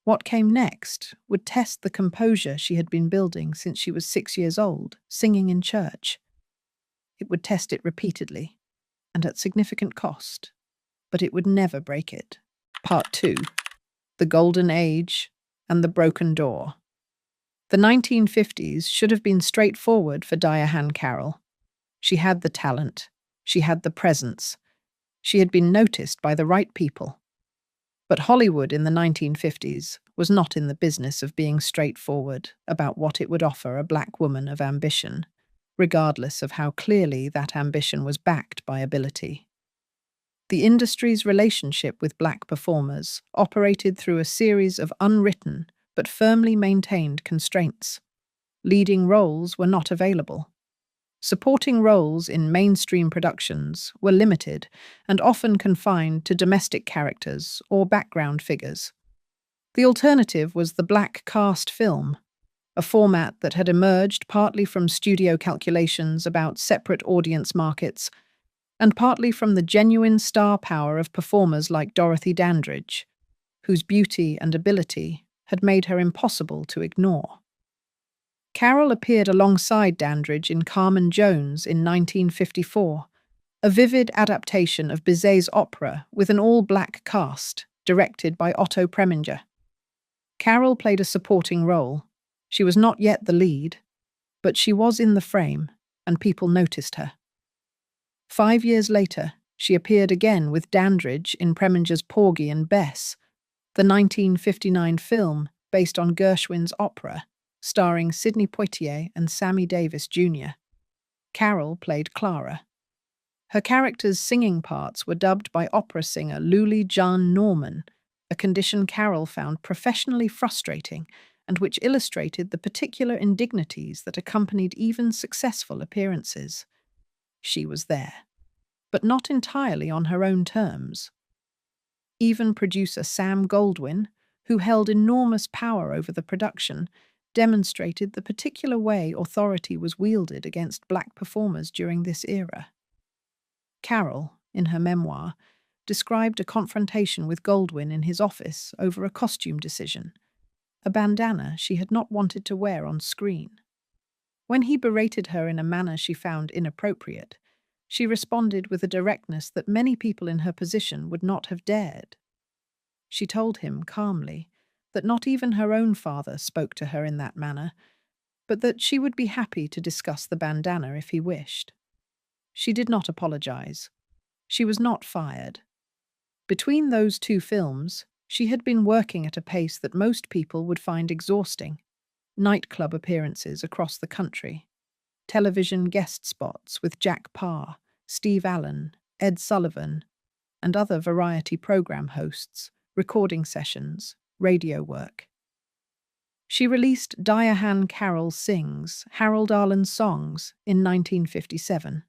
What came next would test the composure she had been building since she was 6 years old, singing in church. It would test it repeatedly, and at significant cost, but it would never break it. Part 2. The Golden Age and the Broken Door. The 1950s should have been straightforward for Diahann Carroll. She had the talent. She had the presence. She had been noticed by the right people. But Hollywood in the 1950s was not in the business of being straightforward about what it would offer a black woman of ambition, regardless of how clearly that ambition was backed by ability. The industry's relationship with black performers operated through a series of unwritten but firmly maintained constraints. Leading roles were not available. Supporting roles in mainstream productions were limited and often confined to domestic characters or background figures. The alternative was the black cast film, a format that had emerged partly from studio calculations about separate audience markets and partly from the genuine star power of performers like Dorothy Dandridge, whose beauty and ability had made her impossible to ignore. Carroll appeared alongside Dandridge in Carmen Jones in 1954, a vivid adaptation of Bizet's opera with an all-black cast, directed by Otto Preminger. Carroll played a supporting role. She was not yet the lead, but she was in the frame, and people noticed her. 5 years later, she appeared again with Dandridge in Preminger's Porgy and Bess, the 1959 film based on Gershwin's opera, starring Sidney Poitier and Sammy Davis Jr. Carroll played Clara. Her character's singing parts were dubbed by opera singer Luli John Norman, a condition Carroll found professionally frustrating and which illustrated the particular indignities that accompanied even successful appearances. She was there, but not entirely on her own terms. Even producer Sam Goldwyn, who held enormous power over the production, demonstrated the particular way authority was wielded against black performers during this era. Carroll, in her memoir, described a confrontation with Goldwyn in his office over a costume decision, a bandana she had not wanted to wear on screen. When he berated her in a manner she found inappropriate, she responded with a directness that many people in her position would not have dared. She told him calmly that not even her own father spoke to her in that manner, but that she would be happy to discuss the bandana if he wished. She did not apologize. She was not fired. Between those two films, she had been working at a pace that most people would find exhausting. Nightclub appearances across the country, television guest spots with Jack Parr, Steve Allen, Ed Sullivan, and other variety program hosts, recording sessions, radio work. She released Diahan Carroll Sings, Harold Arlen's Songs, in 1957.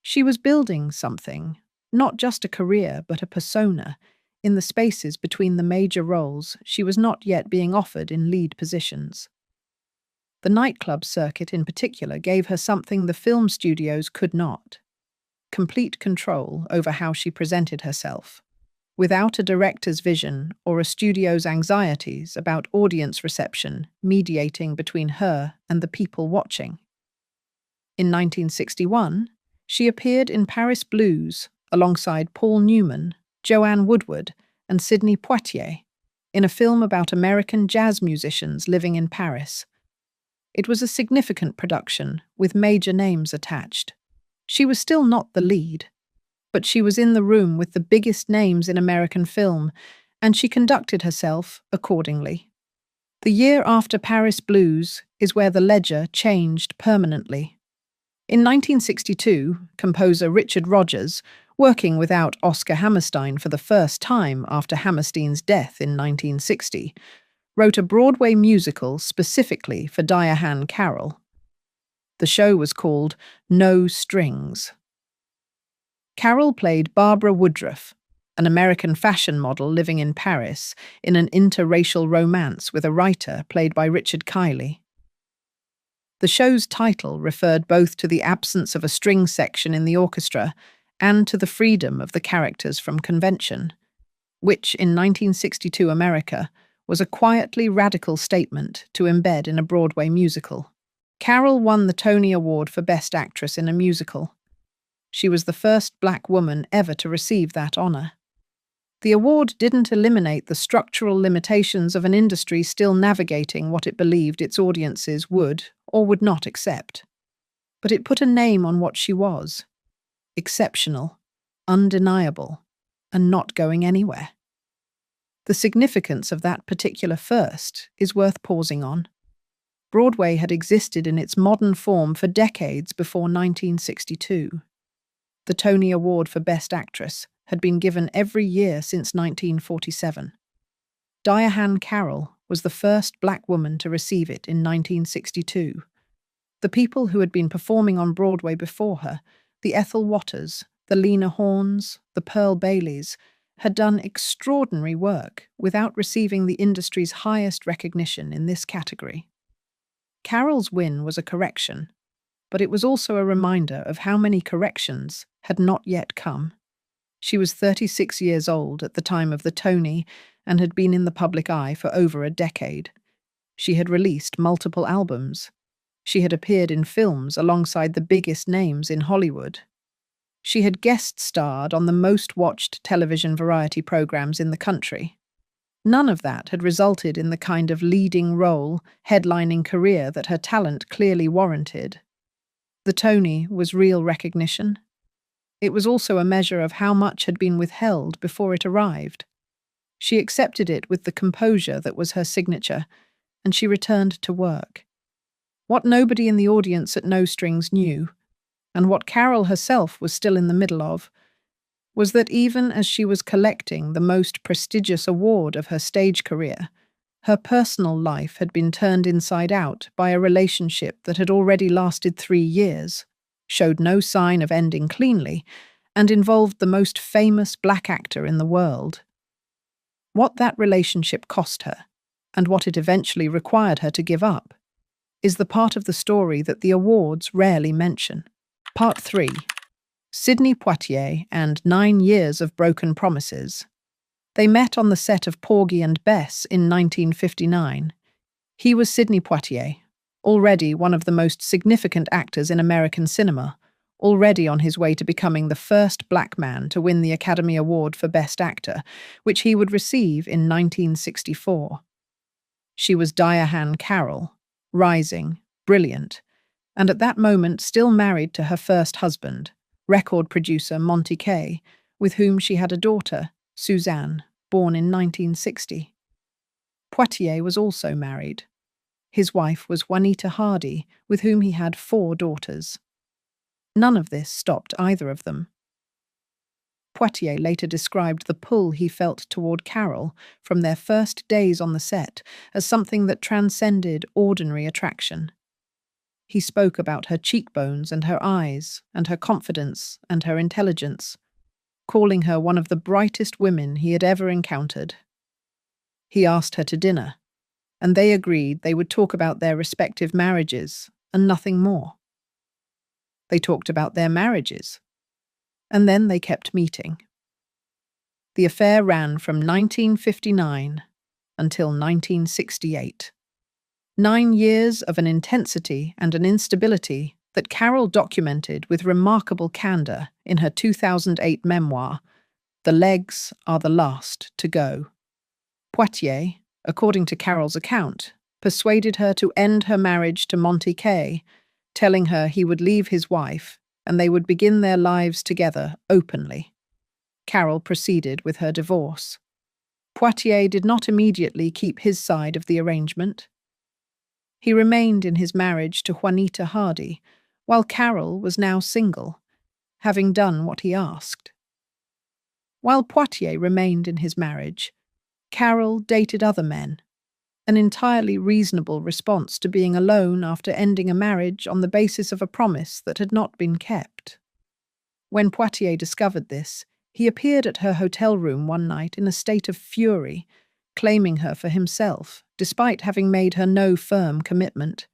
She was building something, not just a career but a persona. In the spaces between the major roles, she was not yet being offered in lead positions. The nightclub circuit in particular gave her something the film studios could not: complete control over how she presented herself, without a director's vision or a studio's anxieties about audience reception mediating between her and the people watching. In 1961, she appeared in Paris Blues alongside Paul Newman, Joanne Woodward, and Sidney Poitier in a film about American jazz musicians living in Paris. It was a significant production with major names attached. She was still not the lead, but she was in the room with the biggest names in American film, and she conducted herself accordingly. The year after Paris Blues is where the ledger changed permanently. In 1962, composer Richard Rodgers, working without Oscar Hammerstein for the first time after Hammerstein's death in 1960, wrote a Broadway musical specifically for Diahan Carroll. The show was called No Strings. Carroll played Barbara Woodruff, an American fashion model living in Paris, in an interracial romance with a writer played by Richard Kiley. The show's title referred both to the absence of a string section in the orchestra and to the freedom of the characters from convention, which, in 1962 America, was a quietly radical statement to embed in a Broadway musical. Carroll won the Tony Award for Best Actress in a Musical. She was the first black woman ever to receive that honor. The award didn't eliminate the structural limitations of an industry still navigating what it believed its audiences would or would not accept. But it put a name on what she was: exceptional, undeniable, and not going anywhere. The significance of that particular first is worth pausing on. Broadway had existed in its modern form for decades before 1962. The Tony Award for Best Actress had been given every year since 1947. Diahan Carroll was the first black woman to receive it in 1962. The people who had been performing on Broadway before her, the Ethel Watters, the Lena Hornes, the Pearl Baileys, had done extraordinary work without receiving the industry's highest recognition in this category. Carroll's win was a correction, but it was also a reminder of how many corrections had not yet come. She was 36 years old at the time of the Tony and had been in the public eye for over a decade. She had released multiple albums. She had appeared in films alongside the biggest names in Hollywood. She had guest starred on the most watched television variety programs in the country. None of that had resulted in the kind of leading role, headlining career that her talent clearly warranted. The Tony was real recognition. It was also a measure of how much had been withheld before it arrived. She accepted it with the composure that was her signature, and she returned to work. What nobody in the audience at No Strings knew, and what Carroll herself was still in the middle of, was that even as she was collecting the most prestigious award of her stage career, her personal life had been turned inside out by a relationship that had already lasted 3 years, showed no sign of ending cleanly, and involved the most famous black actor in the world. What that relationship cost her, and what it eventually required her to give up, is the part of the story that the awards rarely mention. Part 3. Sidney Poitier and 9 Years of Broken Promises. They met on the set of Porgy and Bess in 1959. He was Sidney Poitier, already one of the most significant actors in American cinema, already on his way to becoming the first black man to win the Academy Award for Best Actor, which he would receive in 1964. She was Diahan Carroll, rising, brilliant, and at that moment still married to her first husband, record producer Monty Kay, with whom she had a daughter, Suzanne, born in 1960. Poitier was also married. His wife was Juanita Hardy, with whom he had 4 daughters. None of this stopped either of them. Poitier later described the pull he felt toward Carol from their first days on the set as something that transcended ordinary attraction. He spoke about her cheekbones and her eyes, and her confidence and her intelligence, calling her one of the brightest women he had ever encountered. He asked her to dinner, and they agreed they would talk about their respective marriages and nothing more. They talked about their marriages, and then they kept meeting. The affair ran from 1959 until 1968. 9 years of an intensity and an instability that Carol documented with remarkable candor in her 2008 memoir, The Legs Are the Last to Go. Poitier, according to Carol's account, persuaded her to end her marriage to Monty Kay, telling her he would leave his wife and they would begin their lives together openly. Carol proceeded with her divorce. Poitier did not immediately keep his side of the arrangement. He remained in his marriage to Juanita Hardy, while Carol was now single, having done what he asked. While Poitier remained in his marriage, Carol dated other men, an entirely reasonable response to being alone after ending a marriage on the basis of a promise that had not been kept. When Poitier discovered this, he appeared at her hotel room one night in a state of fury, claiming her for himself, despite having made her no firm commitment.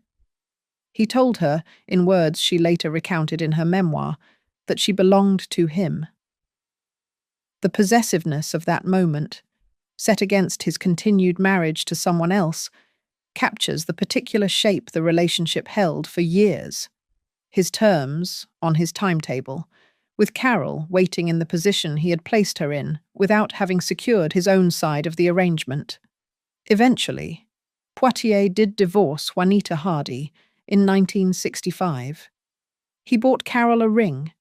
He told her, in words she later recounted in her memoir, that she belonged to him. The possessiveness of that moment, set against his continued marriage to someone else, captures the particular shape the relationship held for years. His terms, on his timetable, with Carol waiting in the position he had placed her in without having secured his own side of the arrangement. Eventually, Poitier did divorce Juanita Hardy in 1965. He bought Carol a ring.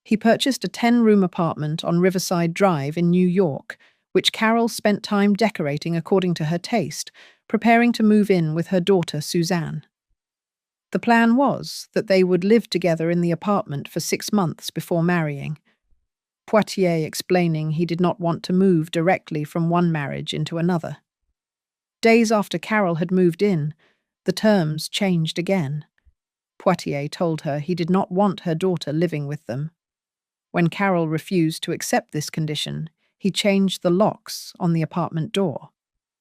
He purchased a 10-room apartment on Riverside Drive in New York, which Carol spent time decorating according to her taste, preparing to move in with her daughter Suzanne. The plan was that they would live together in the apartment for 6 months before marrying, Poitier explaining he did not want to move directly from one marriage into another. Days after Carol had moved in, the terms changed again. Poitier told her he did not want her daughter living with them. When Carol refused to accept this condition, he changed the locks on the apartment door.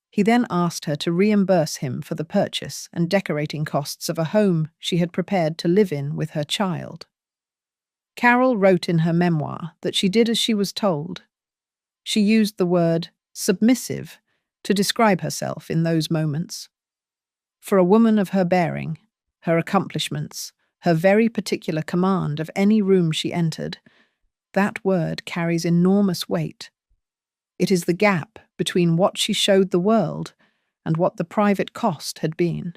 He then asked her to reimburse him for the purchase and decorating costs of a home she had prepared to live in with her child. Carol wrote in her memoir that she did as she was told. She used the word submissive to describe herself in those moments. For a woman of her bearing, her accomplishments, her very particular command of any room she entered, that word carries enormous weight. It is the gap between what she showed the world and what the private cost had been.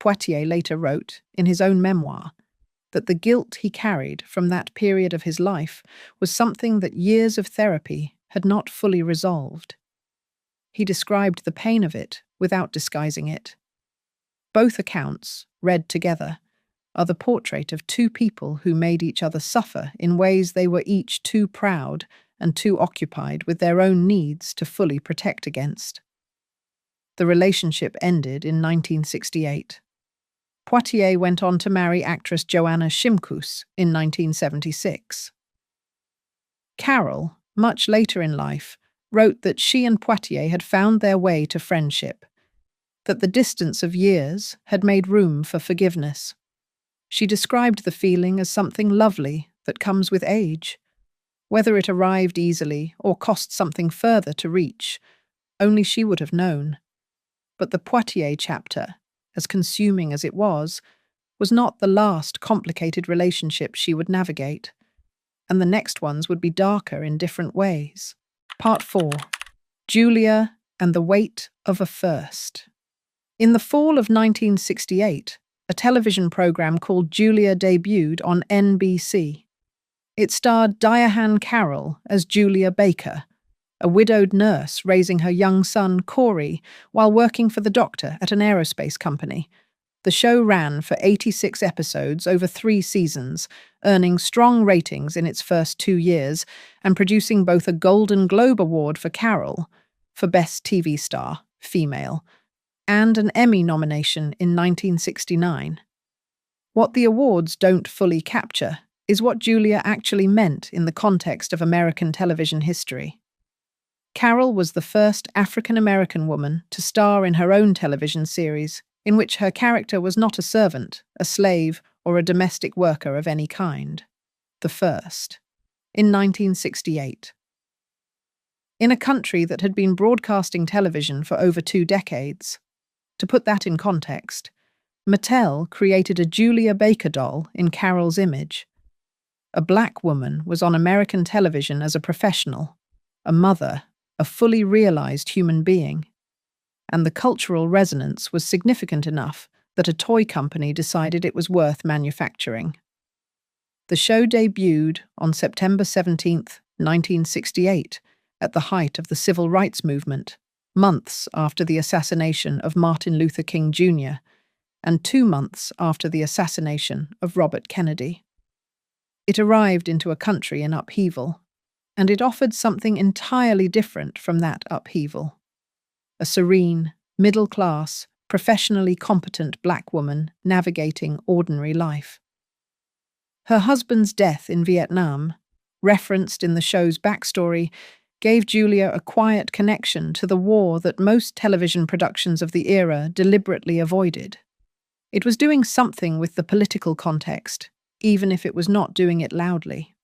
Poitier later wrote, in his own memoir, that the guilt he carried from that period of his life was something that years of therapy had not fully resolved. He described the pain of it without disguising it. Both accounts, read together, are the portrait of 2 people who made each other suffer in ways they were each too proud and too occupied with their own needs to fully protect against. The relationship ended in 1968. Poitier went on to marry actress Joanna Shimkus in 1976. Carol, much later in life, wrote that she and Poitier had found their way to friendship, that the distance of years had made room for forgiveness. She described the feeling as something lovely that comes with age. Whether it arrived easily or cost something further to reach, only she would have known. But the Poitier chapter, as consuming as it was not the last complicated relationship she would navigate, and the next ones would be darker in different ways. Part 4. Julia and the Weight of a First. In the fall of 1968, a television program called Julia debuted on NBC. It starred Diahan Carroll as Julia Baker, a widowed nurse raising her young son, Corey, while working for the doctor at an aerospace company. The show ran for 86 episodes over 3 seasons, earning strong ratings in its first 2 years and producing both a Golden Globe Award for Carroll for Best TV Star, Female, and an Emmy nomination in 1969. What the awards don't fully capture is what Julia actually meant in the context of American television history. Carroll was the first African-American woman to star in her own television series, in which her character was not a servant, a slave, or a domestic worker of any kind. The first. In 1968. In a country that had been broadcasting television for over 2 decades. To put that in context, Mattel created a Julia Baker doll in Carroll's image. A black woman was on American television as a professional, a mother, a fully realized human being. And the cultural resonance was significant enough that a toy company decided it was worth manufacturing. The show debuted on September 17, 1968, at the height of the Civil Rights Movement, months after the assassination of Martin Luther King Jr., and 2 months after the assassination of Robert Kennedy. It arrived into a country in upheaval, and it offered something entirely different from that upheaval. A serene, middle-class, professionally competent black woman navigating ordinary life. Her husband's death in Vietnam, referenced in the show's backstory, gave Julia a quiet connection to the war that most television productions of the era deliberately avoided. It was doing something with the political context, even if it was not doing it loudly.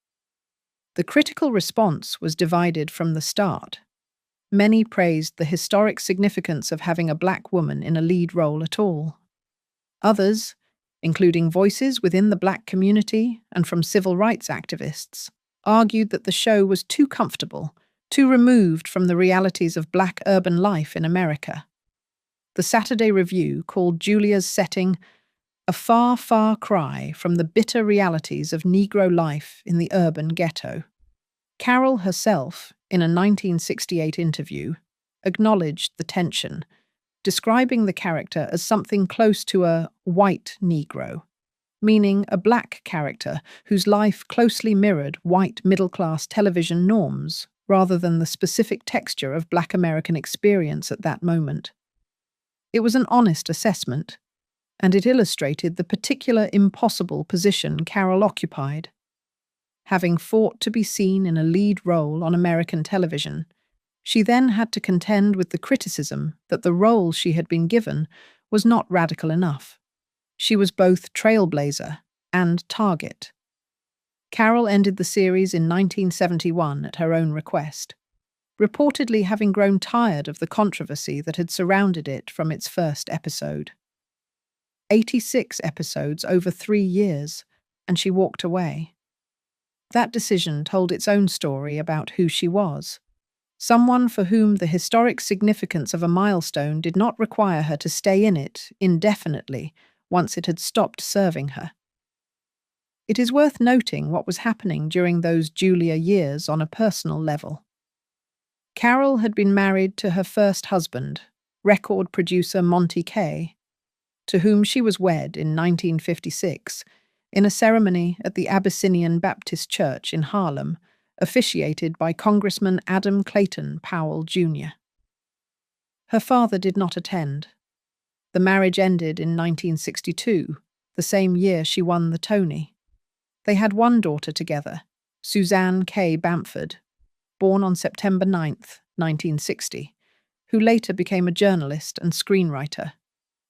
The critical response was divided from the start. Many praised the historic significance of having a black woman in a lead role at all. Others, including voices within the black community and from civil rights activists, argued that the show was too comfortable, too removed from the realities of black urban life in America. The Saturday Review called Julia's setting a far, far cry from the bitter realities of Negro life in the urban ghetto. Carroll herself, in a 1968 interview, acknowledged the tension, describing the character as something close to a white Negro, meaning a black character whose life closely mirrored white middle-class television norms rather than the specific texture of black American experience at that moment. It was an honest assessment, and it illustrated the particular impossible position Carroll occupied. Having fought to be seen in a lead role on American television, she then had to contend with the criticism that the role she had been given was not radical enough. She was both trailblazer and target. Carroll ended the series in 1971 at her own request, reportedly having grown tired of the controversy that had surrounded it from its first episode. 86 episodes over 3 years, and she walked away. That decision told its own story about who she was, someone for whom the historic significance of a milestone did not require her to stay in it indefinitely once it had stopped serving her. It is worth noting what was happening during those Julia years on a personal level. Carroll had been married to her first husband, record producer Monty Kaye, to whom she was wed in 1956 in a ceremony at the Abyssinian Baptist Church in Harlem, officiated by Congressman Adam Clayton Powell, Jr. Her father did not attend. The marriage ended in 1962, the same year she won the Tony. They had one daughter together, Suzanne K. Bamford, born on September 9, 1960, who later became a journalist and screenwriter.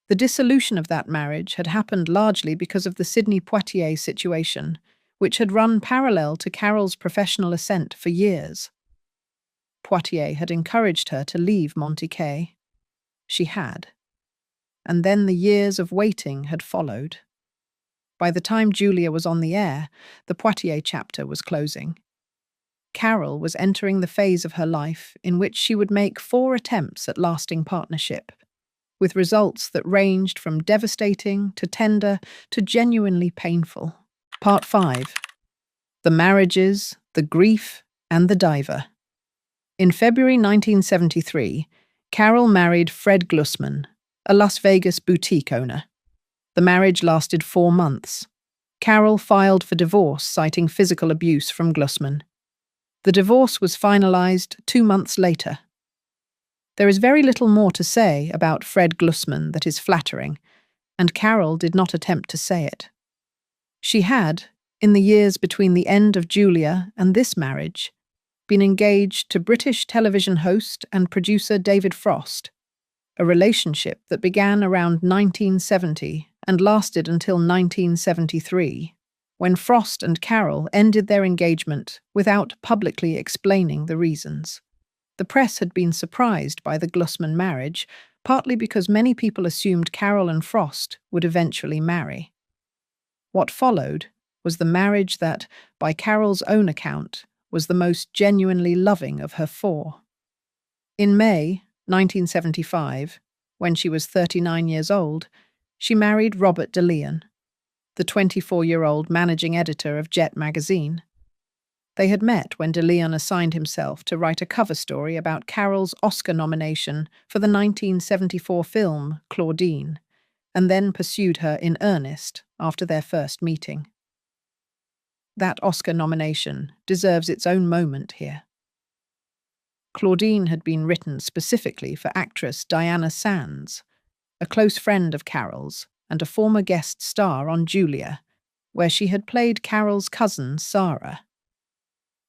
The dissolution of that marriage had happened largely because of the Sidney Poitier situation, which had run parallel to Carroll's professional ascent for years. Poitier had encouraged her to leave Monty Kaye. She had. And then the years of waiting had followed. By the time Julia was on the air, the Poitier chapter was closing. Carroll was entering the phase of her life in which she would make 4 attempts at lasting partnership, with results that ranged from devastating to tender to genuinely painful. Part 5. The marriages, the grief, and the diver. In February 1973, Carol married Fred Glussman, a Las Vegas boutique owner. The marriage lasted 4 months. Carol filed for divorce, citing physical abuse from Glussman. The divorce was finalized 2 months later. There is very little more to say about Fred Glussman that is flattering, and Carol did not attempt to say it. She had, in the years between the end of Julia and this marriage, been engaged to British television host and producer David Frost, a relationship that began around 1970 and lasted until 1973, when Frost and Carol ended their engagement without publicly explaining the reasons. The press had been surprised by the Glussman marriage, partly because many people assumed Carol and Frost would eventually marry. What followed was the marriage that, by Carol's own account, was the most genuinely loving of her 4. In May 1975, when she was 39 years old, she married Robert DeLeon, the 24-year-old managing editor of Jet magazine. They had met when DeLeon assigned himself to write a cover story about Carol's Oscar nomination for the 1974 film Claudine, and then pursued her in earnest after their first meeting. That Oscar nomination deserves its own moment here. Claudine had been written specifically for actress Diana Sands, a close friend of Carol's and a former guest star on Julia, where she had played Carol's cousin Sarah.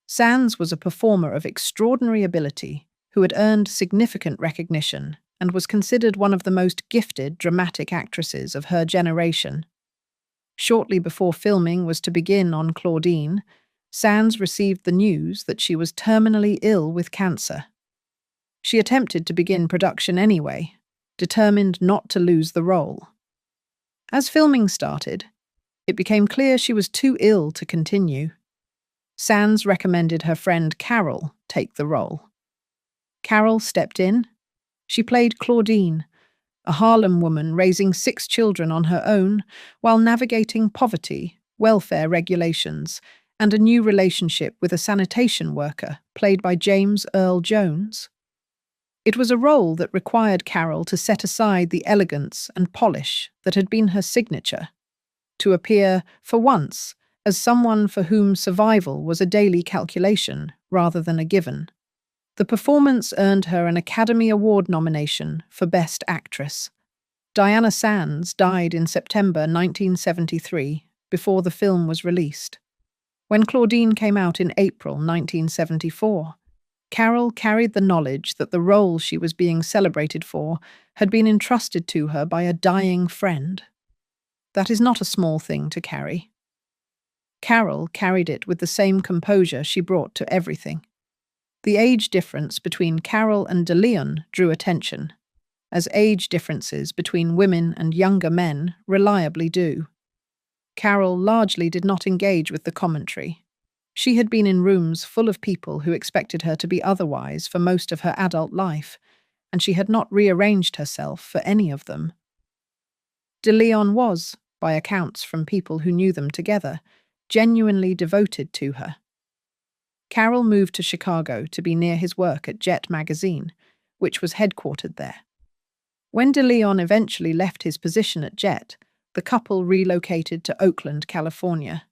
Sands was a performer of extraordinary ability who had earned significant recognition and was considered one of the most gifted dramatic actresses of her generation. Shortly before filming was to begin on Claudine, Sands received the news that she was terminally ill with cancer. She attempted to begin production anyway, determined not to lose the role. As filming started, it became clear she was too ill to continue. Sands recommended her friend Carol take the role. Carol stepped in. She played Claudine, a Harlem woman raising 6 children on her own while navigating poverty, welfare regulations, and a new relationship with a sanitation worker played by James Earl Jones. It was a role that required Carol to set aside the elegance and polish that had been her signature, to appear, for once, as someone for whom survival was a daily calculation rather than a given. The performance earned her an Academy Award nomination for Best Actress. Diana Sands died in September 1973, before the film was released. When Claudine came out in April 1974, Carol carried the knowledge that the role she was being celebrated for had been entrusted to her by a dying friend. That is not a small thing to carry. Carol carried it with the same composure she brought to everything. The age difference between Carol and DeLeon drew attention, as age differences between women and younger men reliably do. Carol largely did not engage with the commentary. She had been in rooms full of people who expected her to be otherwise for most of her adult life, and she had not rearranged herself for any of them. DeLeon was, by accounts from people who knew them together, genuinely devoted to her. Carol moved to Chicago to be near his work at Jet magazine, which was headquartered there. When DeLeon eventually left his position at Jet, the couple relocated to Oakland, California.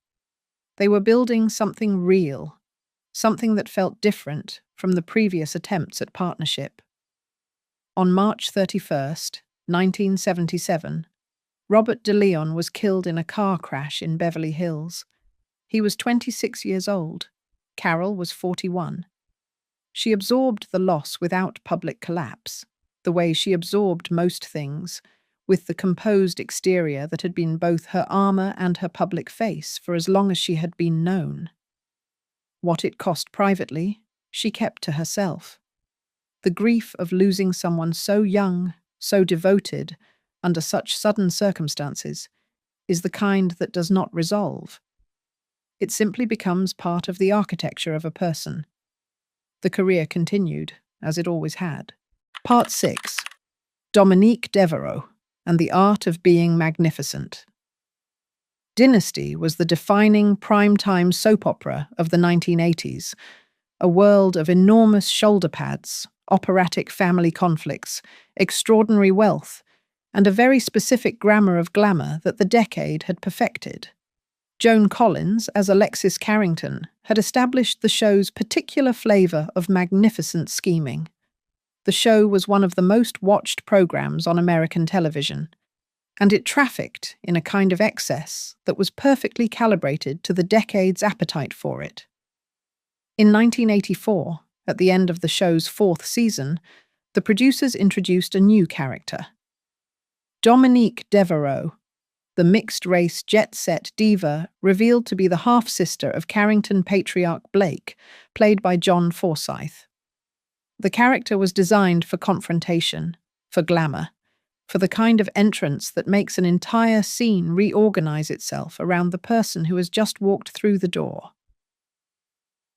They were building something real, something that felt different from the previous attempts at partnership. On March 31st, 1977, Robert DeLeon was killed in a car crash in Beverly Hills. He was 26 years old. Carol was 41. She absorbed the loss without public collapse, the way she absorbed most things, with the composed exterior that had been both her armor and her public face for as long as she had been known. What it cost privately, she kept to herself. The grief of losing someone so young, so devoted, under such sudden circumstances, is the kind that does not resolve. It simply becomes part of the architecture of a person. The career continued, as it always had. Part 6. Dominique Devereaux and the Art of Being Magnificent. Dynasty was the defining prime-time soap opera of the 1980s, a world of enormous shoulder pads, operatic family conflicts, extraordinary wealth, and a very specific grammar of glamour that the decade had perfected. Joan Collins, as Alexis Carrington, had established the show's particular flavour of magnificent scheming. The show was one of the most watched programs on American television, and it trafficked in a kind of excess that was perfectly calibrated to the decade's appetite for it. In 1984, at the end of the show's fourth season, the producers introduced a new character. Dominique Devereaux, the mixed-race jet-set diva revealed to be the half-sister of Carrington patriarch Blake, played by John Forsythe. The character was designed for confrontation, for glamour, for the kind of entrance that makes an entire scene reorganize itself around the person who has just walked through the door.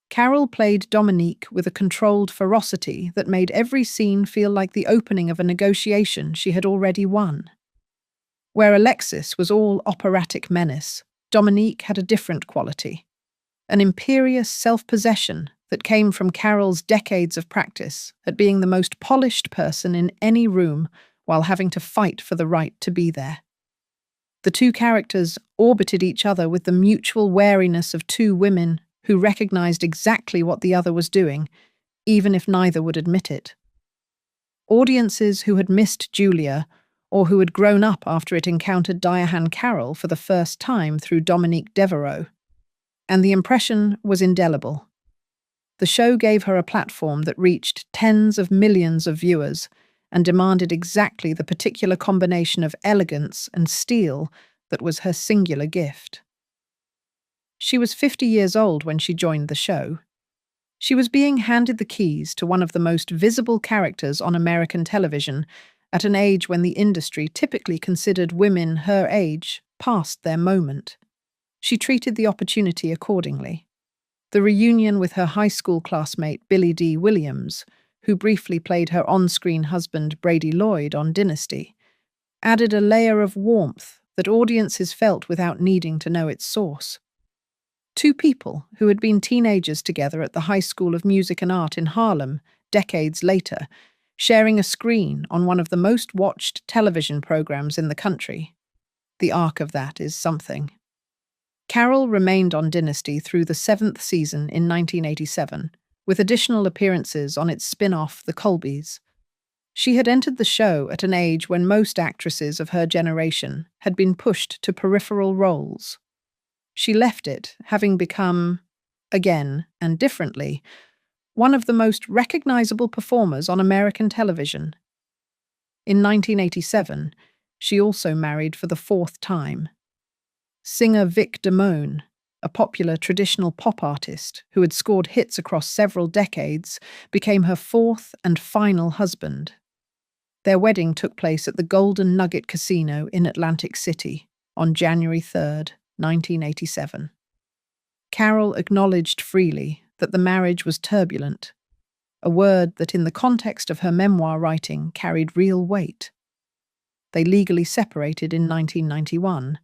Carol played Dominique with a controlled ferocity that made every scene feel like the opening of a negotiation she had already won. Where Alexis was all operatic menace, Dominique had a different quality, an imperious self-possession that came from Carol's decades of practice at being the most polished person in any room while having to fight for the right to be there. The two characters orbited each other with the mutual wariness of two women who recognized exactly what the other was doing, even if neither would admit it. Audiences who had missed Julia, or who had grown up after it encountered Diahan Carroll for the first time through Dominique Devereaux, and the impression was indelible. The show gave her a platform that reached tens of millions of viewers and demanded exactly the particular combination of elegance and steel that was her singular gift. She was 50 years old when she joined the show. She was being handed the keys to one of the most visible characters on American television at an age when the industry typically considered women her age past their moment. She treated the opportunity accordingly. The reunion with her high school classmate Billy D. Williams, who briefly played her on-screen husband Brady Lloyd on Dynasty, added a layer of warmth that audiences felt without needing to know its source. Two people who had been teenagers together at the High School of Music and Art in Harlem decades later, sharing a screen on one of the most watched television programs in the country. The arc of that is something. Carol remained on Dynasty through the seventh season in 1987, with additional appearances on its spin-off The Colbys. She had entered the show at an age when most actresses of her generation had been pushed to peripheral roles. She left it, having become, again and differently, one of the most recognizable performers on American television. In 1987, she also married for the fourth time. Singer Vic Damone, a popular traditional pop artist who had scored hits across several decades, became her fourth and final husband. Their wedding took place at the Golden Nugget Casino in Atlantic City on January 3rd, 1987. Carol acknowledged freely that the marriage was turbulent, a word that in the context of her memoir writing carried real weight. They legally separated in 1991,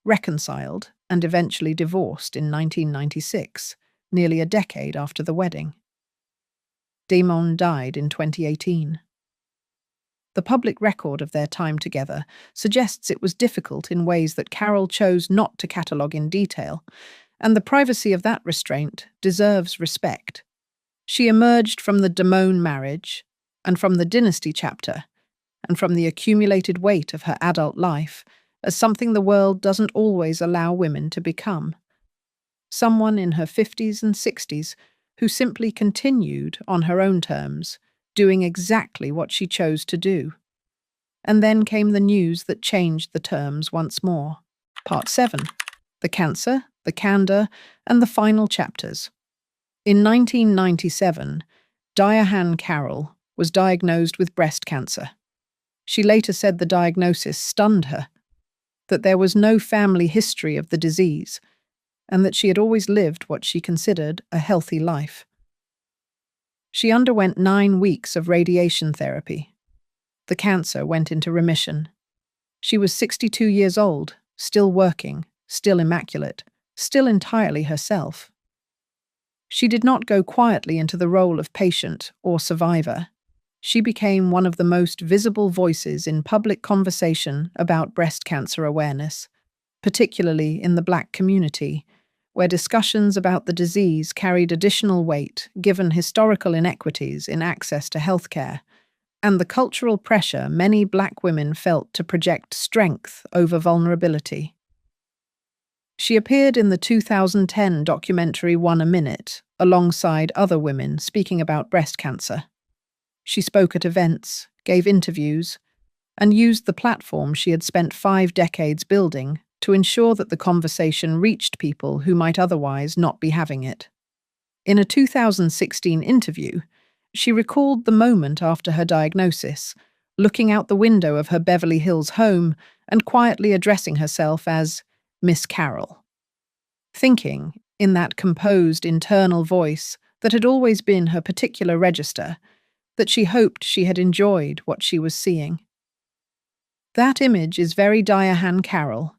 reconciled and eventually divorced in 1996, nearly a decade after the wedding. Damone died in 2018. The public record of their time together suggests it was difficult in ways that Carol chose not to catalogue in detail, and the privacy of that restraint deserves respect. She emerged from the Damone marriage, and from the Dynasty chapter, and from the accumulated weight of her adult life, as something the world doesn't always allow women to become. Someone in her 50s and 60s who simply continued, on her own terms, doing exactly what she chose to do. And then came the news that changed the terms once more. Part 7. The Cancer, the Candor, and the Final Chapters. In 1997, Diahan Carroll was diagnosed with breast cancer. She later said the diagnosis stunned her, that there was no family history of the disease, and that she had always lived what she considered a healthy life. She underwent 9 weeks of radiation therapy. The cancer went into remission. She was 62 years old, still working, still immaculate, still entirely herself. She did not go quietly into the role of patient or survivor. She became one of the most visible voices in public conversation about breast cancer awareness, particularly in the Black community, where discussions about the disease carried additional weight given historical inequities in access to healthcare and the cultural pressure many Black women felt to project strength over vulnerability. She appeared in the 2010 documentary One a Minute, alongside other women speaking about breast cancer. She spoke at events, gave interviews, and used the platform she had spent 5 decades building to ensure that the conversation reached people who might otherwise not be having it. In a 2016 interview, she recalled the moment after her diagnosis, looking out the window of her Beverly Hills home and quietly addressing herself as Miss Carol, thinking, in that composed internal voice that had always been her particular register, that she hoped she had enjoyed what she was seeing. That image is very Diahan Carroll.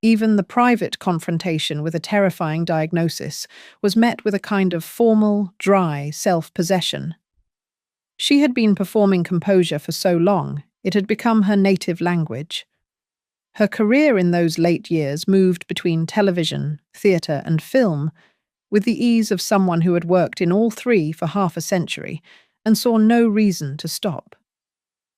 Even the private confrontation with a terrifying diagnosis was met with a kind of formal, dry self-possession. She had been performing composure for so long, it had become her native language. Her career in those late years moved between television, theatre, and film, with the ease of someone who had worked in all three for half a century and saw no reason to stop.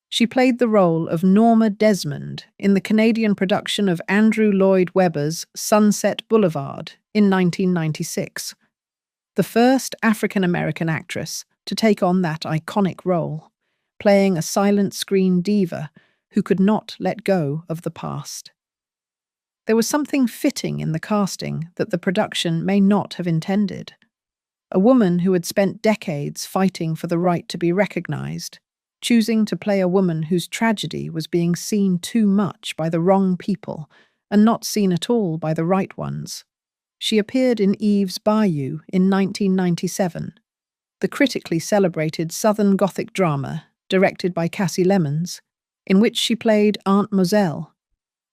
She played the role of Norma Desmond in the Canadian production of Andrew Lloyd Webber's Sunset Boulevard in 1996, the first African-American actress to take on that iconic role, playing a silent screen diva who could not let go of the past. There was something fitting in the casting that the production may not have intended. A woman who had spent decades fighting for the right to be recognized, choosing to play a woman whose tragedy was being seen too much by the wrong people and not seen at all by the right ones. She appeared in Eve's Bayou in 1997, the critically celebrated Southern Gothic drama directed by Cassie Lemons, in which she played Aunt Moselle,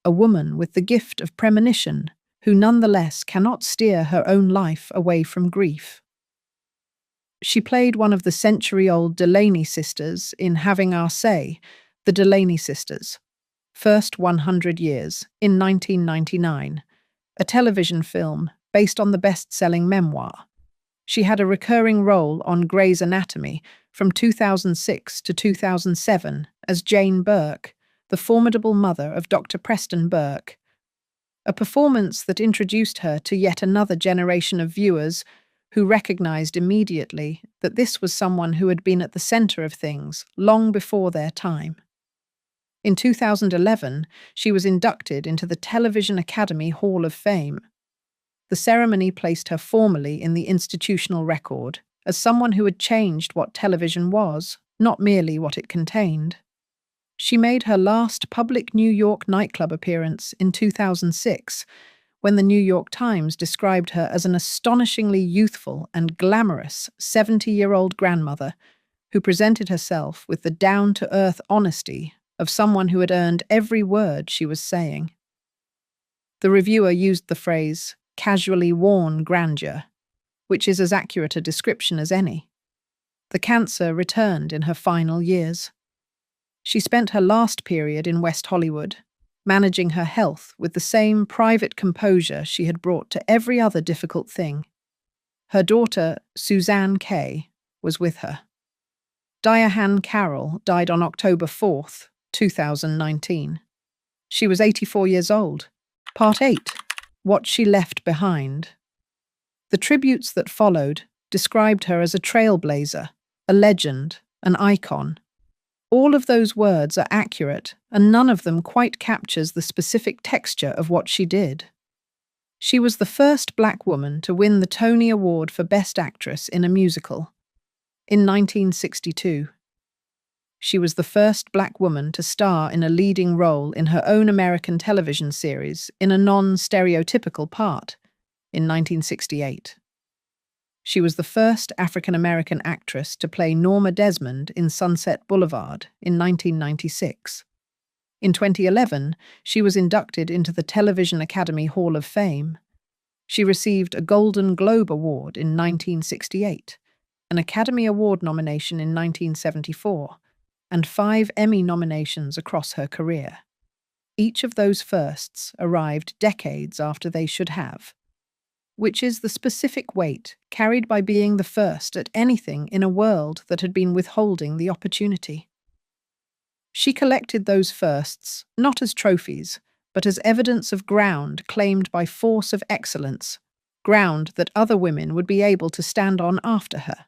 a woman with the gift of premonition who nonetheless cannot steer her own life away from grief. She played one of the century-old Delaney sisters in Having Our Say, The Delaney Sisters, First 100 Years, in 1999, a television film based on the best-selling memoir. She had a recurring role on Grey's Anatomy from 2006 to 2007 as Jane Burke, the formidable mother of Dr. Preston Burke, a performance that introduced her to yet another generation of viewers who recognized immediately that this was someone who had been at the center of things long before their time. In 2011, she was inducted into the Television Academy Hall of Fame. The ceremony placed her formally in the institutional record as someone who had changed what television was, not merely what it contained. She made her last public New York nightclub appearance in 2006, when the New York Times described her as an astonishingly youthful and glamorous 70-year-old grandmother who presented herself with the down-to-earth honesty of someone who had earned every word she was saying. The reviewer used the phrase, casually worn grandeur, which is as accurate a description as any. The cancer returned in her final years. She spent her last period in West Hollywood, managing her health with the same private composure she had brought to every other difficult thing. Her daughter, Suzanne Kay, was with her. Diahan Carroll died on October 4th, 2019. She was 84 years old. Part 8. What She Left Behind. The tributes that followed described her as a trailblazer, a legend, an icon. All of those words are accurate, and none of them quite captures the specific texture of what she did. She was the first Black woman to win the Tony Award for Best Actress in a musical. In 1962. She was the first Black woman to star in a leading role in her own American television series in a non-stereotypical part, in 1968. She was the first African-American actress to play Norma Desmond in Sunset Boulevard in 1996. In 2011, she was inducted into the Television Academy Hall of Fame. She received a Golden Globe Award in 1968, an Academy Award nomination in 1974, and 5 Emmy nominations across her career. Each of those firsts arrived decades after they should have, which is the specific weight carried by being the first at anything in a world that had been withholding the opportunity. She collected those firsts not as trophies, but as evidence of ground claimed by force of excellence, ground that other women would be able to stand on after her.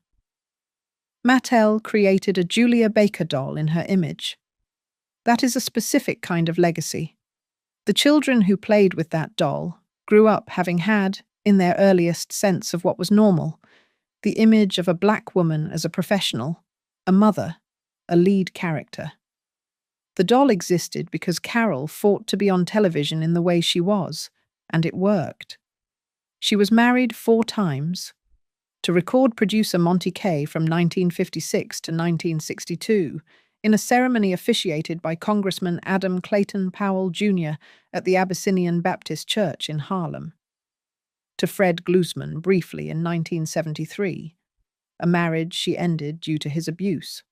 Mattel created a Julia Baker doll in her image. That is a specific kind of legacy. The children who played with that doll grew up having had, in their earliest sense of what was normal, the image of a black woman as a professional, a mother, a lead character. The doll existed because Carol fought to be on television in the way she was, and it worked. She was married 4 times. To record producer Monty Kaye from 1956 to 1962, in a ceremony officiated by Congressman Adam Clayton Powell, Jr. at the Abyssinian Baptist Church in Harlem. To Fred Glusman briefly in 1973, a marriage she ended due to his abuse.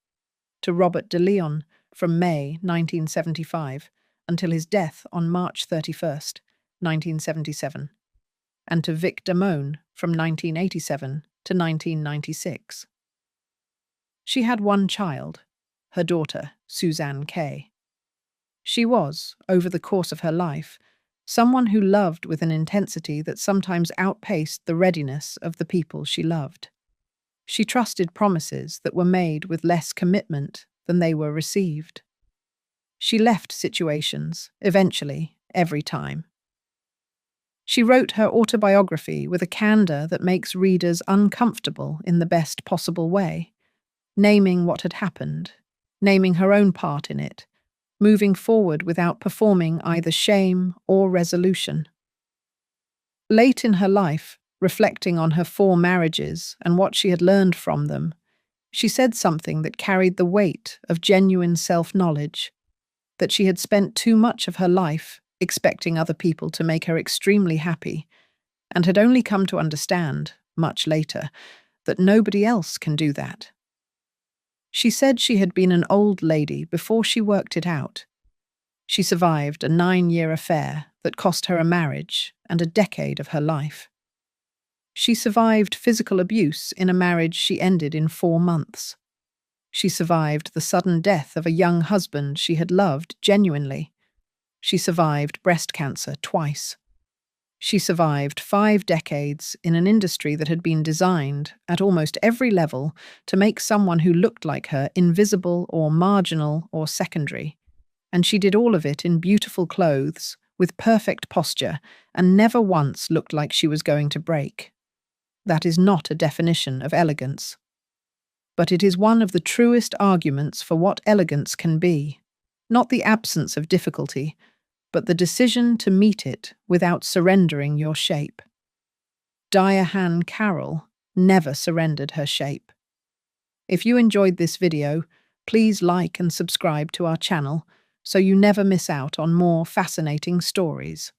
To Robert DeLeon from May 1975 until his death on March 31st, 1977. And to Vic Damone from 1987 to 1996. She had 1 child, her daughter, Suzanne Kaye. She was, over the course of her life, someone who loved with an intensity that sometimes outpaced the readiness of the people she loved. She trusted promises that were made with less commitment than they were received. She left situations, eventually, every time. She wrote her autobiography with a candor that makes readers uncomfortable in the best possible way, naming what had happened, naming her own part in it, moving forward without performing either shame or resolution. Late in her life, reflecting on her 4 marriages and what she had learned from them, she said something that carried the weight of genuine self-knowledge, that she had spent too much of her life expecting other people to make her extremely happy, and had only come to understand, much later, that nobody else can do that. She said she had been an old lady before she worked it out. She survived a 9-year affair that cost her a marriage and a decade of her life. She survived physical abuse in a marriage she ended in 4 months. She survived the sudden death of a young husband she had loved genuinely. She survived breast cancer twice. She survived 5 decades in an industry that had been designed, at almost every level, to make someone who looked like her invisible or marginal or secondary. And she did all of it in beautiful clothes, with perfect posture, and never once looked like she was going to break. That is not a definition of elegance. But it is one of the truest arguments for what elegance can be. Not the absence of difficulty, but the decision to meet it without surrendering your shape. Diahann Carroll never surrendered her shape. If you enjoyed this video, please like and subscribe to our channel so you never miss out on more fascinating stories.